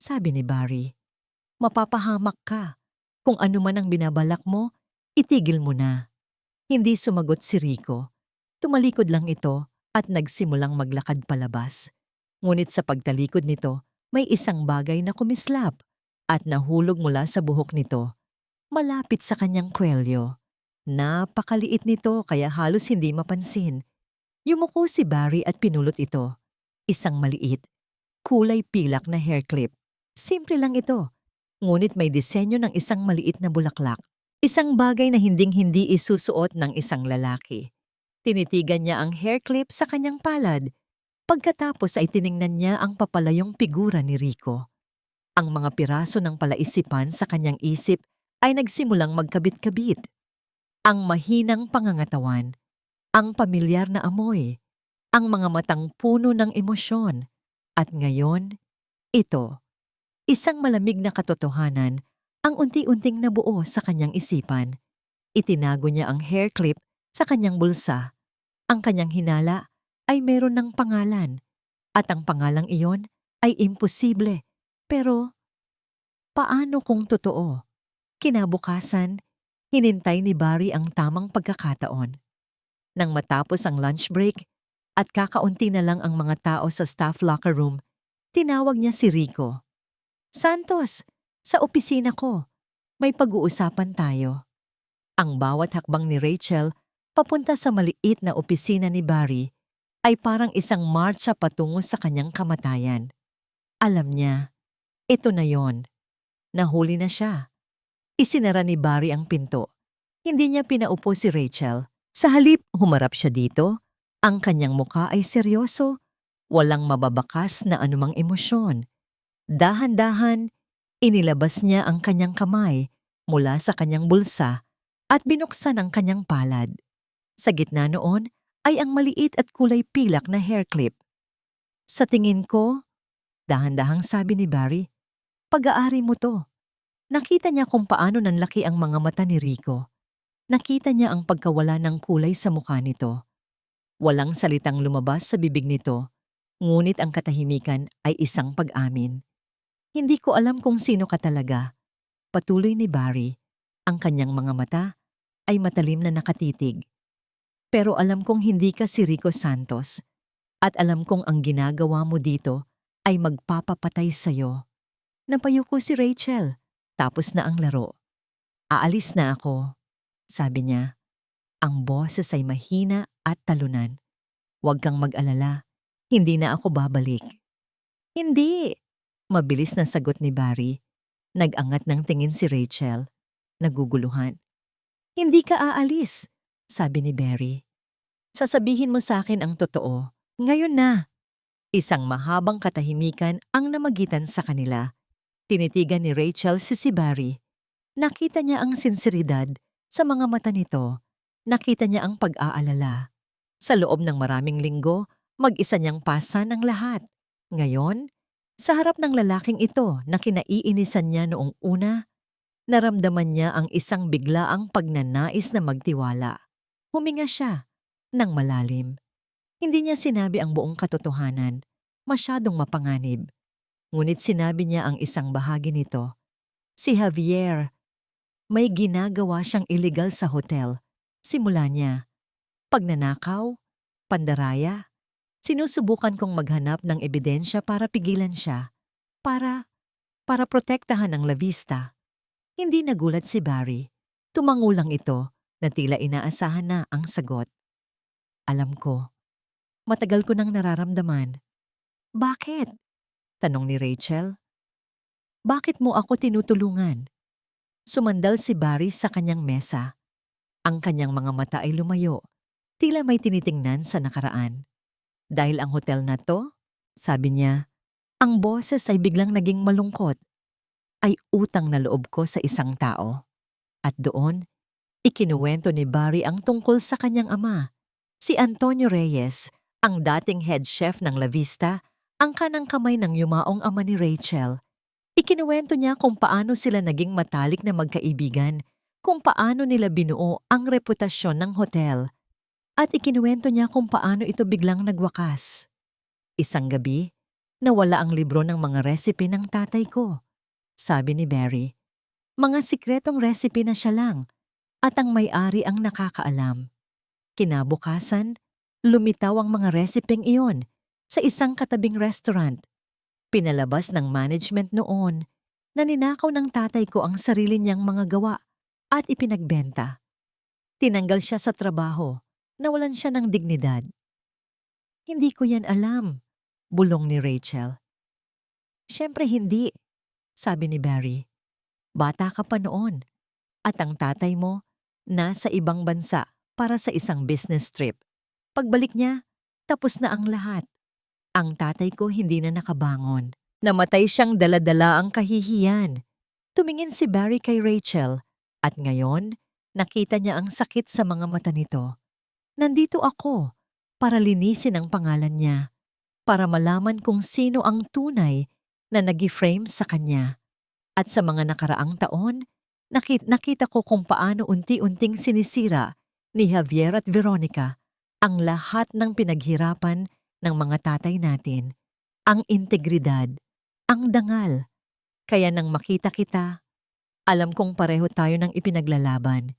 sabi ni Barry. Mapapahamak ka. Kung ano man ang binabalak mo, itigil mo na. Hindi sumagot si Rico. Tumalikod lang ito at nagsimulang maglakad palabas. Ngunit sa pagtalikod nito, may isang bagay na kumislap at nahulog mula sa buhok nito. Malapit sa kanyang kwelyo. Napakaliit nito kaya halos hindi mapansin. Yumuko si Barry at pinulot ito. Isang maliit, kulay pilak na hair clip. Simple lang ito. Ngunit may disenyo ng isang maliit na bulaklak. Isang bagay na hinding-hindi isusuot ng isang lalaki. Tinitigan niya ang hair clip sa kanyang palad. Pagkatapos ay tiningnan niya ang papalayong figura ni Rico. Ang mga piraso ng palaisipan sa kanyang isip ay nagsimulang magkabit-kabit. Ang mahinang pangangatawan, ang pamilyar na amoy, ang mga matang puno ng emosyon. At ngayon, ito. Isang malamig na katotohanan ang unti-unting nabuo sa kanyang isipan. Itinago niya ang hair clip sa kanyang bulsa. Ang kanyang hinala ay meron ng pangalan at ang pangalang iyon ay imposible. Pero paano kung totoo? Kinabukasan, hinintay ni Barry ang tamang pagkakataon. Nang matapos ang lunch break at kakaunti na lang ang mga tao sa staff locker room, tinawag niya si Rico. Santos, sa opisina ko. May pag-uusapan tayo. Ang bawat hakbang ni Rachel papunta sa maliit na opisina ni Barry ay parang isang marcha patungo sa kanyang kamatayan. Alam niya, ito na yon. Nahuli na siya. Isinara ni Barry ang pinto. Hindi niya pinaupo si Rachel. Sa halip, humarap siya dito. Ang kanyang muka ay seryoso. Walang mababakas na anumang emosyon. Dahan-dahan, inilabas niya ang kanyang kamay mula sa kanyang bulsa at binuksan ang kanyang palad. Sa gitna noon ay ang maliit at kulay pilak na hair clip. Sa tingin ko, dahan-dahang sabi ni Barry, pag-aari mo to. Nakita niya kung paano nanlaki ang mga mata ni Rico. Nakita niya ang pagkawala ng kulay sa mukha nito. Walang salitang lumabas sa bibig nito, ngunit ang katahimikan ay isang pag-amin. Hindi ko alam kung sino ka talaga. Patuloy ni Barry. Ang kanyang mga mata ay matalim na nakatitig. Pero alam kong hindi ka si Rico Santos. At alam kong ang ginagawa mo dito ay magpapapatay sa'yo. Napayuko si Rachel. Tapos na ang laro. Aalis na ako, sabi niya. Ang boses ay mahina at talunan. Huwag kang mag-alala. Hindi na ako babalik. Hindi. Mabilis na sagot ni Barry. Nag-angat ng tingin si Rachel. Naguguluhan. Hindi ka aalis, sabi ni Barry. Sasabihin mo sa akin ang totoo. Ngayon na. Isang mahabang katahimikan ang namagitan sa kanila. Tinitigan ni Rachel si Barry. Nakita niya ang sinseridad sa mga mata nito. Nakita niya ang pag-aalala. Sa loob ng maraming linggo, mag-isa niyang pasan ang lahat. Ngayon, sa harap ng lalaking ito na kinaiinisan niya noong una, naramdaman niya ang isang biglaang pagnanais na magtiwala. Huminga siya ng malalim. Hindi niya sinabi ang buong katotohanan, masyadong mapanganib. Ngunit sinabi niya ang isang bahagi nito. Si Javier, may ginagawa siyang illegal sa hotel. Simula niya. Pagnanakaw, pandaraya. Sinusubukan kong maghanap ng ebidensya para pigilan siya. Para protektahan ang La Vista. Hindi nagulat si Barry. Tumangulang ito na tila inaasahan na ang sagot. Alam ko. Matagal ko nang nararamdaman. Bakit? Tanong ni Rachel. Bakit mo ako tinutulungan? Sumandal si Barry sa kanyang mesa. Ang kanyang mga mata ay lumayo. Tila may tinitingnan sa nakaraan. Dahil ang hotel na to, sabi niya, ang boses ay biglang naging malungkot. Ay utang na loob ko sa isang tao. At doon, ikinuwento ni Barry ang tungkol sa kanyang ama. Si Antonio Reyes, ang dating head chef ng La Vista, ang kanang kamay ng yumaong ama ni Rachel. Ikinuwento niya kung paano sila naging matalik na magkaibigan, kung paano nila binuo ang reputasyon ng hotel. At ikinuwento niya kung paano ito biglang nagwakas. Isang gabi, nawala ang libro ng mga recipe ng tatay ko. Sabi ni Barry, mga sikretong recipe na siya lang at ang may-ari ang nakakaalam. Kinabukasan, lumitaw ang mga resepeng iyon sa isang katabing restaurant. Pinalabas ng management noon na ninakaw ng tatay ko ang sarili niyang mga gawa at ipinagbenta. Tinanggal siya sa trabaho. Nawalan siya ng dignidad. Hindi ko yan alam, bulong ni Rachel. Siyempre hindi, sabi ni Barry. Bata ka pa noon, at ang tatay mo nasa ibang bansa para sa isang business trip. Pagbalik niya, tapos na ang lahat. Ang tatay ko hindi na nakabangon. Namatay siyang dala-dala ang kahihiyan. Tumingin si Barry kay Rachel, at ngayon, nakita niya ang sakit sa mga mata nito. Nandito ako para linisin ang pangalan niya, para malaman kung sino ang tunay na nag-frame sa kanya. At sa mga nakaraang taon, nakita ko kung paano unti-unting sinisira ni Javier at Veronica ang lahat ng pinaghirapan ng mga tatay natin, ang integridad, ang dangal. Kaya nang makita kita, alam kong pareho tayo ng ipinaglalaban.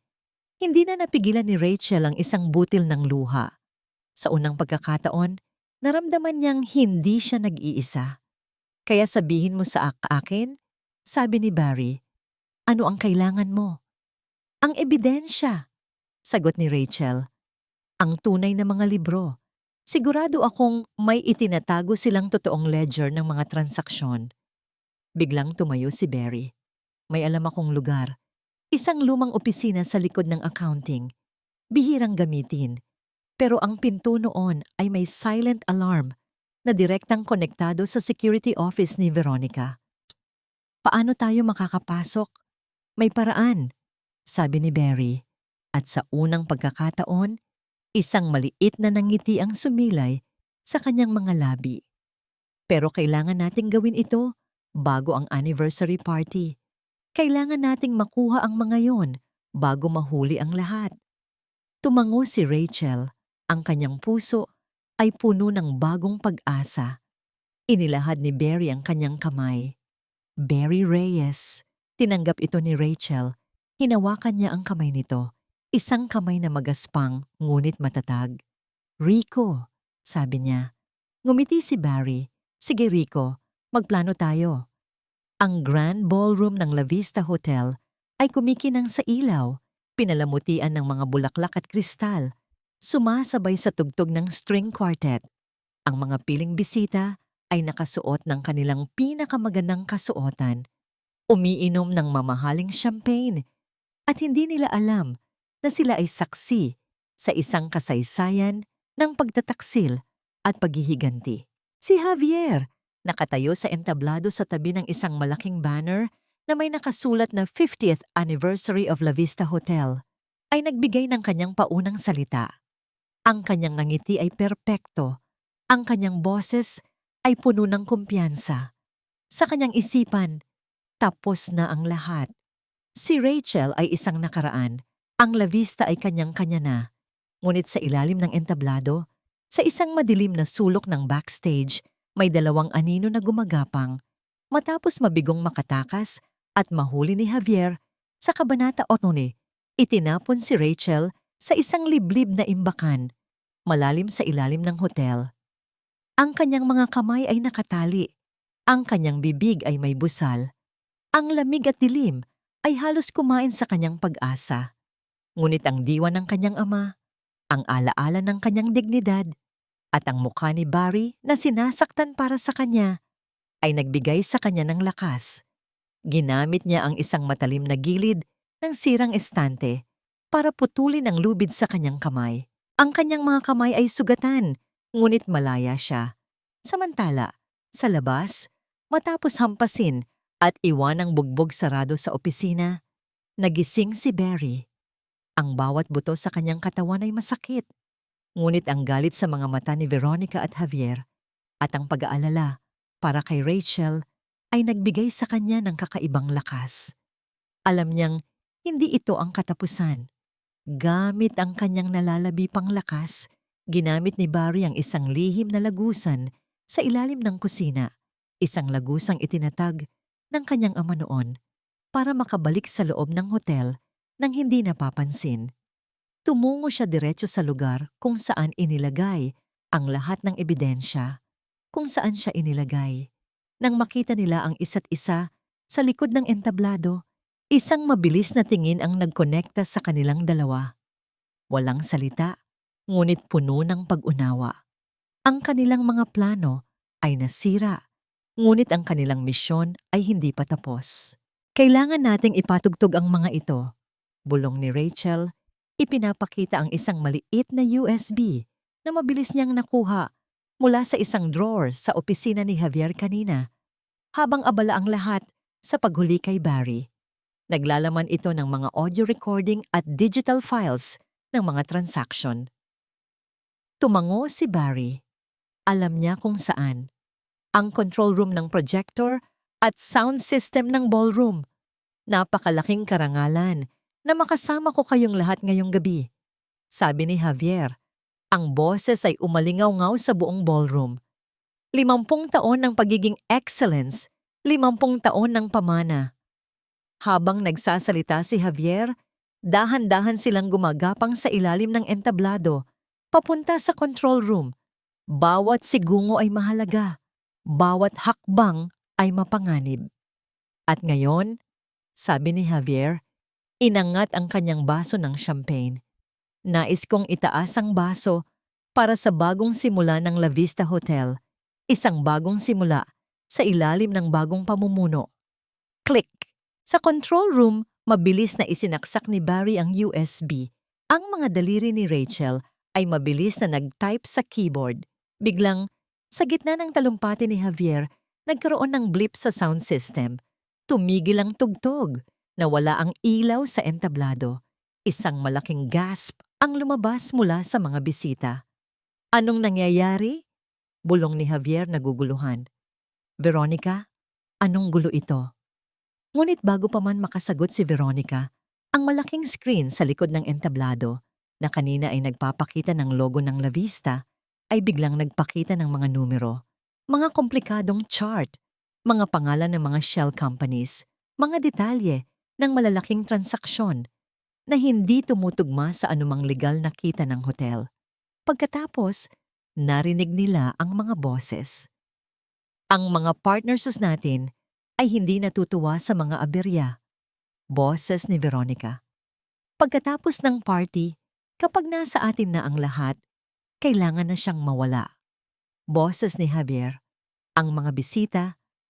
Hindi na napigilan ni Rachel ang isang butil ng luha. Sa unang pagkakataon, naramdaman niyang hindi siya nag-iisa. Kaya sabihin mo sa akin, sabi ni Barry, ano ang kailangan mo? Ang ebidensya, sagot ni Rachel. Ang tunay na mga libro. Sigurado akong may itinatago silang totoong ledger ng mga transaksyon. Biglang tumayo si Barry. May alam akong lugar. Isang lumang opisina sa likod ng accounting. Bihirang gamitin. Pero ang pinto noon ay may silent alarm na direktang konektado sa security office ni Veronica. Paano tayo makakapasok? May paraan, sabi ni Barry. At sa unang pagkakataon, isang maliit na nangiti ang sumilay sa kanyang mga labi. Pero kailangan nating gawin ito bago ang anniversary party. Kailangan nating makuha ang mga yon bago mahuli ang lahat. Tumango si Rachel. Ang kanyang puso ay puno ng bagong pag-asa. Inilahad ni Barry ang kanyang kamay. Barry Reyes. Tinanggap ito ni Rachel. Hinawakan niya ang kamay nito. Isang kamay na magaspang ngunit matatag. Rico, sabi niya. Ngumiti si Barry. Sige Rico, magplano tayo. Ang Grand Ballroom ng La Vista Hotel ay kumikinang sa ilaw, pinalamutian ng mga bulaklak at kristal, sumasabay sa tugtog ng string quartet. Ang mga piling bisita ay nakasuot ng kanilang pinakamagandang kasuotan, umiinom ng mamahaling champagne, at hindi nila alam na sila ay saksi sa isang kasaysayan ng pagtataksil at paghihiganti. Si Javier, nakatayo sa entablado sa tabi ng isang malaking banner na may nakasulat na 50th Anniversary of La Vista Hotel, ay nagbigay ng kanyang paunang salita. Ang kanyang ngiti ay perpekto, ang kanyang boses ay puno ng kumpiyansa. Sa kanyang isipan, tapos na ang lahat. Si Rachel ay isang nakaraan, ang La Vista ay kanyang-kanya na. Ngunit sa ilalim ng entablado, sa isang madilim na sulok ng backstage, may dalawang anino na gumagapang. Matapos mabigong makatakas at mahuli ni Javier, sa kabanata 8, itinapon si Rachel sa isang liblib na imbakan, malalim sa ilalim ng hotel. Ang kanyang mga kamay ay nakatali, ang kanyang bibig ay may busal, ang lamig at dilim ay halos kumain sa kanyang pag-asa. Ngunit ang diwa ng kanyang ama, ang alaala ng kanyang dignidad, at ang mukha ni Barry na sinasaktan para sa kanya, ay nagbigay sa kanya ng lakas. Ginamit niya ang isang matalim na gilid ng sirang estante para putulin ang lubid sa kanyang kamay. Ang kanyang mga kamay ay sugatan, ngunit malaya siya. Samantala, sa labas, matapos hampasin at iwanang bugbog sarado sa opisina, nagising si Barry. Ang bawat buto sa kanyang katawan ay masakit. Ngunit ang galit sa mga mata ni Veronica at Javier at ang pag-aalala para kay Rachel ay nagbigay sa kanya ng kakaibang lakas. Alam niyang hindi ito ang katapusan. Gamit ang kanyang nalalabi pang lakas, ginamit ni Barry ang isang lihim na lagusan sa ilalim ng kusina, isang lagusang itinatag ng kanyang ama noon para makabalik sa loob ng hotel nang hindi napapansin. Tumungo siya diretso sa lugar kung saan inilagay ang lahat ng ebidensya, kung saan siya inilagay. Nang makita nila ang isa't isa sa likod ng entablado, isang mabilis na tingin ang nagkonekta sa kanilang dalawa. Walang salita, ngunit puno ng pag-unawa. Ang kanilang mga plano ay nasira, ngunit ang kanilang misyon ay hindi pa tapos. Kailangan nating ipatugtog ang mga ito. Bulong ni Rachel, ipinapakita ang isang maliit na USB na mabilis niyang nakuha mula sa isang drawer sa opisina ni Javier kanina, habang abala ang lahat sa paghuli kay Barry. Naglalaman ito ng mga audio recording at digital files ng mga transaction. Tumango si Barry. Alam niya kung saan. Ang control room ng projector at sound system ng ballroom. Napakalaking karangalan na makasama ko kayong lahat ngayong gabi. Sabi ni Javier, ang boses ay umalingaw-ngaw sa buong ballroom. 50 taon ng pagiging excellence, 50 taon ng pamana. Habang nagsasalita si Javier, dahan-dahan silang gumagapang sa ilalim ng entablado, papunta sa control room. Bawat sigungo ay mahalaga, bawat hakbang ay mapanganib. At ngayon, sabi ni Javier, inangat ang kanyang baso ng champagne. Nais kong itaas ang baso para sa bagong simula ng La Vista Hotel, isang bagong simula sa ilalim ng bagong pamumuno. Click! Sa control room, mabilis na isinaksak ni Barry ang USB. Ang mga daliri ni Rachel ay mabilis na nag-type sa keyboard. Biglang, sa gitna ng talumpati ni Javier, nagkaroon ng blip sa sound system. Tumigil ang tugtog. Nawala ang ilaw sa entablado. Isang malaking gasp ang lumabas mula sa mga bisita. Anong nangyayari? Bulong ni Javier naguguluhan. Veronica, anong gulo ito? Ngunit bago pa man makasagot si Veronica, ang malaking screen sa likod ng entablado na kanina ay nagpapakita ng logo ng La Vista ay biglang nagpakita ng mga numero, mga komplikadong chart, mga pangalan ng mga shell companies, mga detalye ng malalaking transaksyon na hindi tumutugma sa anumang legal na kita ng hotel. Pagkatapos, narinig nila ang mga boses. Ang mga partners natin ay hindi natutuwa sa mga aberya. Boses ni Veronica. Pagkatapos ng party, kapag nasa atin na ang lahat, kailangan na siyang mawala. Boses ni Javier. Ang mga bisita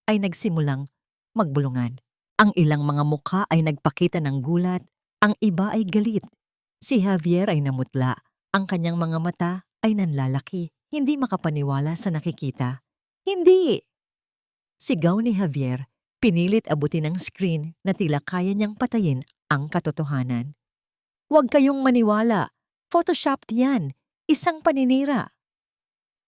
ay nagsimulang magbulungan. Ang ilang mga mukha ay nagpakita ng gulat, ang iba ay galit. Si Javier ay namutla, ang kanyang mga mata ay nanlalaki, hindi makapaniwala sa nakikita. Hindi! Sigaw ni Javier, pinilit abutin ang screen na tila kaya niyang patayin ang katotohanan. Huwag kayong maniwala, photoshopped yan, isang paninira.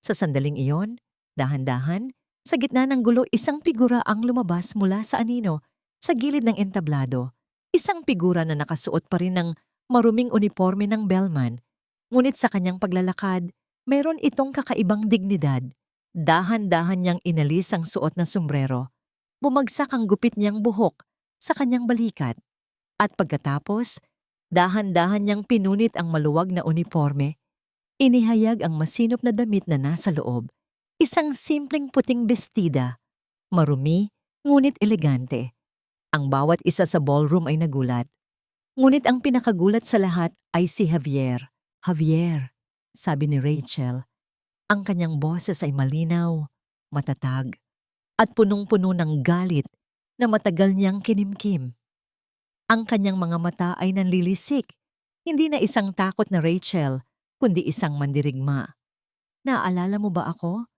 Sa sandaling iyon, dahan-dahan, sa gitna ng gulo isang figura ang lumabas mula sa anino, sa gilid ng entablado. Isang figura na nakasuot pa rin ng maruming uniforme ng bellman. Ngunit sa kanyang paglalakad, meron itong kakaibang dignidad. Dahan-dahan niyang inalis ang suot na sombrero. Bumagsak ang gupit niyang buhok sa kanyang balikat. At pagkatapos, dahan-dahan niyang pinunit ang maluwag na uniforme. Inihayag ang masinop na damit na nasa loob. Isang simpleng puting bestida. Marumi, ngunit elegante. Ang bawat isa sa ballroom ay nagulat. Ngunit ang pinakagulat sa lahat ay si Javier. Javier, sabi ni Rachel. Ang kanyang boses ay malinaw, matatag, at punong-puno ng galit na matagal niyang kinimkim. Ang kanyang mga mata ay nanlilisik. Hindi na isang takot na Rachel, kundi isang mandirigma. Naaalala mo ba ako?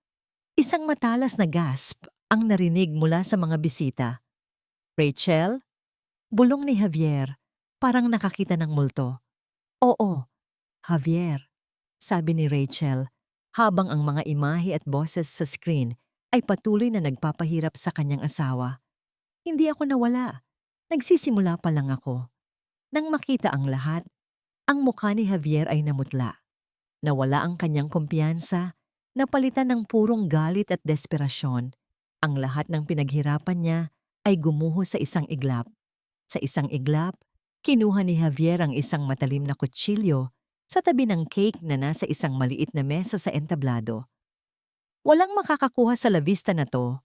Isang matalas na gasp ang narinig mula sa mga bisita. Rachel? Bulong ni Javier, parang nakakita ng multo. Oo, Javier, sabi ni Rachel, habang ang mga imahe at boses sa screen ay patuloy na nagpapahirap sa kanyang asawa. Hindi ako nawala. Nagsisimula pa lang ako. Nang makita ang lahat, ang mukha ni Javier ay namutla. Nawala ang kanyang kumpiyansa, napalitan ng purong galit at desperasyon. Ang lahat ng pinaghirapan niya ay gumuho sa isang iglap. Sa isang iglap, kinuha ni Javier ang isang matalim na kutsilyo sa tabi ng cake na nasa isang maliit na mesa sa entablado. Walang makakakuha sa la vista na to.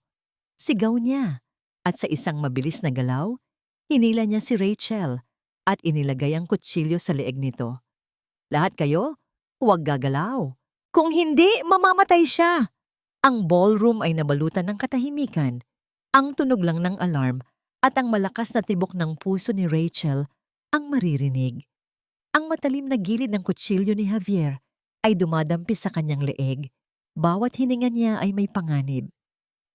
Sigaw niya. At sa isang mabilis na galaw, hinila niya si Rachel at inilagay ang kutsilyo sa leeg nito. Lahat kayo, huwag gagalaw. Kung hindi, mamamatay siya. Ang ballroom ay nabalutan ng katahimikan. Ang tunog lang ng alarm at ang malakas na tibok ng puso ni Rachel ang maririnig. Ang matalim na gilid ng kutsilyo ni Javier ay dumadampi sa kanyang leeg. Bawat hininga niya ay may panganib.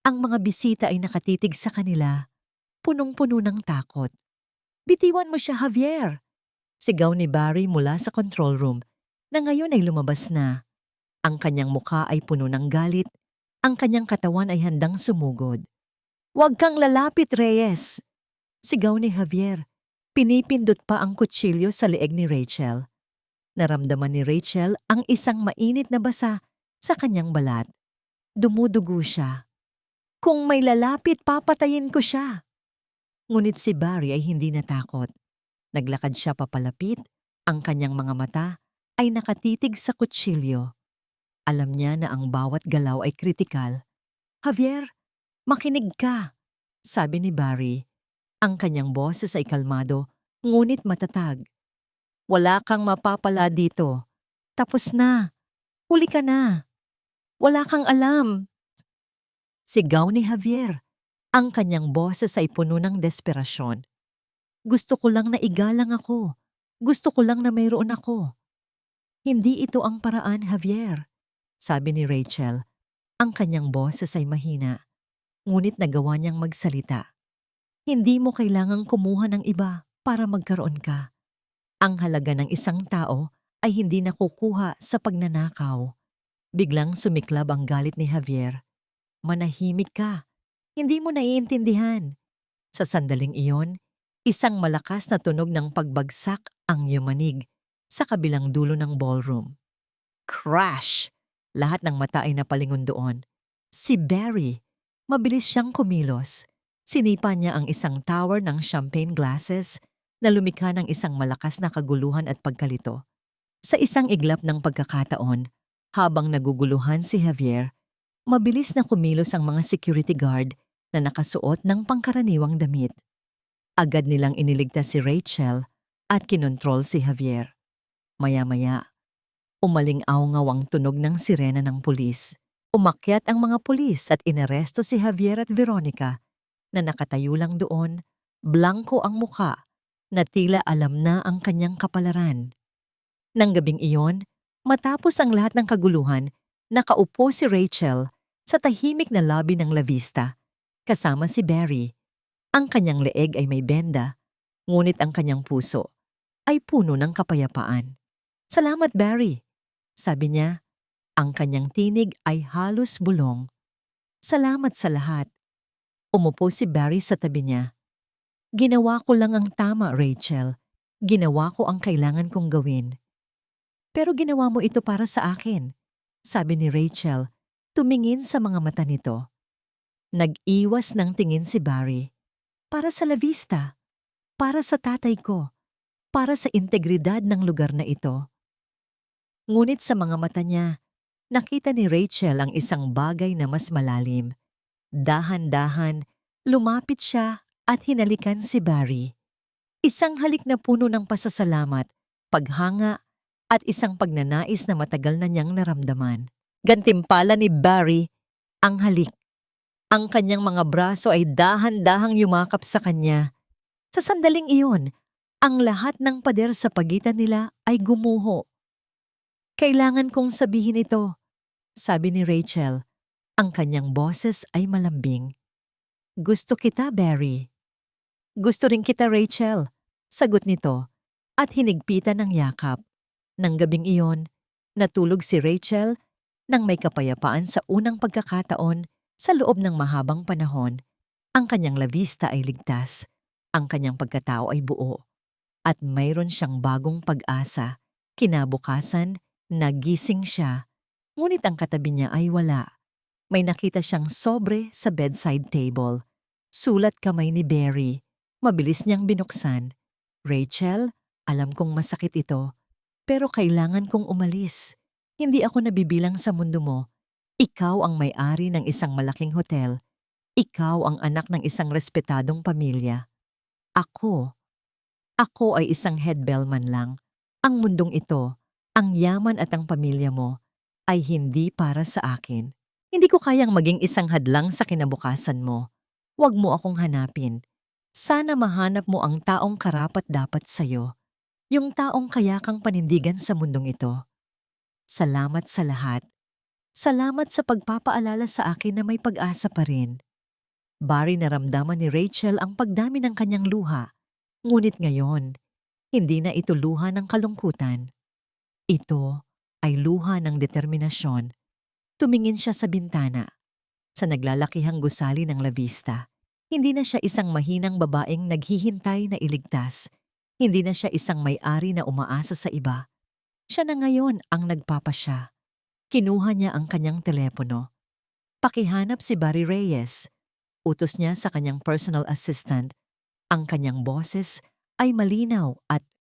Ang mga bisita ay nakatitig sa kanila, punong-puno ng takot. Bitiwan mo siya, Javier! Sigaw ni Barry mula sa control room na ngayon ay lumabas na. Ang kanyang mukha ay puno ng galit, ang kanyang katawan ay handang sumugod. Huwag kang lalapit, Reyes! Sigaw ni Javier. Pinipindot pa ang kutsilyo sa leeg ni Rachel. Naramdaman ni Rachel ang isang mainit na basa sa kanyang balat. Dumudugo siya. Kung may lalapit, papatayin ko siya. Ngunit si Barry ay hindi natakot. Naglakad siya papalapit, ang kanyang mga mata ay nakatitig sa kutsilyo. Alam niya na ang bawat galaw ay kritikal. Javier, makinig ka, sabi ni Barry. Ang kanyang boses ay kalmado, ngunit matatag. Wala kang mapapala dito. Tapos na. Huli ka na. Wala kang alam. Sigaw ni Javier. Ang kanyang boses ay puno ng desperasyon. Gusto ko lang na igalang ako. Gusto ko lang na mayroon ako. Hindi ito ang paraan, Javier, sabi ni Rachel. Ang kanyang boses ay mahina, ngunit nagawa niyang magsalita. Hindi mo kailangang kumuha ng iba para magkaroon ka. Ang halaga ng isang tao ay hindi nakukuha sa pagnanakaw. Biglang sumiklab ang galit ni Javier. Manahimik ka. Hindi mo naiintindihan. Sa sandaling iyon, isang malakas na tunog ng pagbagsak ang yumanig sa kabilang dulo ng ballroom. Crash! Lahat ng mata ay napalingon doon. Si Barry. Mabilis siyang kumilos. Sinipa niya ang isang tower ng champagne glasses na lumikha ng isang malakas na kaguluhan at pagkalito. Sa isang iglap ng pagkakataon, habang naguguluhan si Javier, mabilis na kumilos ang mga security guard na nakasuot ng pangkaraniwang damit. Agad nilang iniligtas si Rachel at kinontrol si Javier. Maya-maya, umaling-awngaw ang tunog ng sirena ng pulis. Umakyat ang mga pulis at inaresto si Javier at Veronica na nakatayo lang doon, blanko ang muka, na tila alam na ang kanyang kapalaran. Nang gabing iyon, matapos ang lahat ng kaguluhan, nakaupo si Rachel sa tahimik na lobby ng La Vista, kasama si Barry. Ang kanyang leeg ay may benda, ngunit ang kanyang puso ay puno ng kapayapaan. "Salamat, Barry," sabi niya. Ang kanyang tinig ay halos bulong. "Salamat sa lahat." Umupo si Barry sa tabi niya. "Ginawa ko lang ang tama, Rachel. Ginawa ko ang kailangan kong gawin." "Pero ginawa mo ito para sa akin," sabi ni Rachel, tumingin sa mga mata nito. Nag-iwas ng tingin si Barry. "Para sa La Vista. Para sa tatay ko. Para sa integridad ng lugar na ito." Ngunit sa mga mata niya, nakita ni Rachel ang isang bagay na mas malalim. Dahan-dahan, lumapit siya at hinalikan si Barry. Isang halik na puno ng pasasalamat, paghanga, at isang pagnanais na matagal na niyang naramdaman. Gantimpala ni Barry ang halik. Ang kanyang mga braso ay dahan-dahang yumakap sa kanya. Sa sandaling iyon, ang lahat ng pader sa pagitan nila ay gumuho. "Kailangan kong sabihin ito," sabi ni Rachel. Ang kanyang boses ay malambing. "Gusto kita, Barry." "Gusto rin kita, Rachel," sagot nito, at hinigpitan ng yakap. Nang gabing iyon, natulog si Rachel nang may kapayapaan sa unang pagkakataon sa loob ng mahabang panahon. Ang kanyang La Vista ay ligtas, ang kanyang pagkatao ay buo, at mayroon siyang bagong pag-asa. Kinabukasan, nagising siya, ngunit ang katabi niya ay wala. May nakita siyang sobre sa bedside table. Sulat kamay ni Barry. Mabilis niyang binuksan. "Rachel, alam kong masakit ito, pero kailangan kong umalis. Hindi ako nabibilang sa mundo mo. Ikaw ang may-ari ng isang malaking hotel. Ikaw ang anak ng isang respetadong pamilya. Ako ay isang head bellman lang. Ang mundong ito, ang yaman at ang pamilya mo, ay hindi para sa akin. Hindi ko kayang maging isang hadlang sa kinabukasan mo. Huwag mo akong hanapin. Sana mahanap mo ang taong karapat-dapat sa'yo. Yung taong kaya kang panindigan sa mundong ito. Salamat sa lahat. Salamat sa pagpapaalala sa akin na may pag-asa pa rin." Barry, naramdaman ni Rachel ang pagdami ng kanyang luha. Ngunit ngayon, hindi na ito luha ng kalungkutan. Ito ay luha ng determinasyon. Tumingin siya sa bintana. Sa naglalakihang gusali ng La Vista, hindi na siya isang mahinang babaeng naghihintay na iligtas. Hindi na siya isang may-ari na umaasa sa iba. Siya na ngayon ang nagpapasya. Kinuha niya ang kanyang telepono. Pakihanap si Barry Reyes. Utos niya sa kanyang personal assistant. Ang kanyang boses ay malinaw at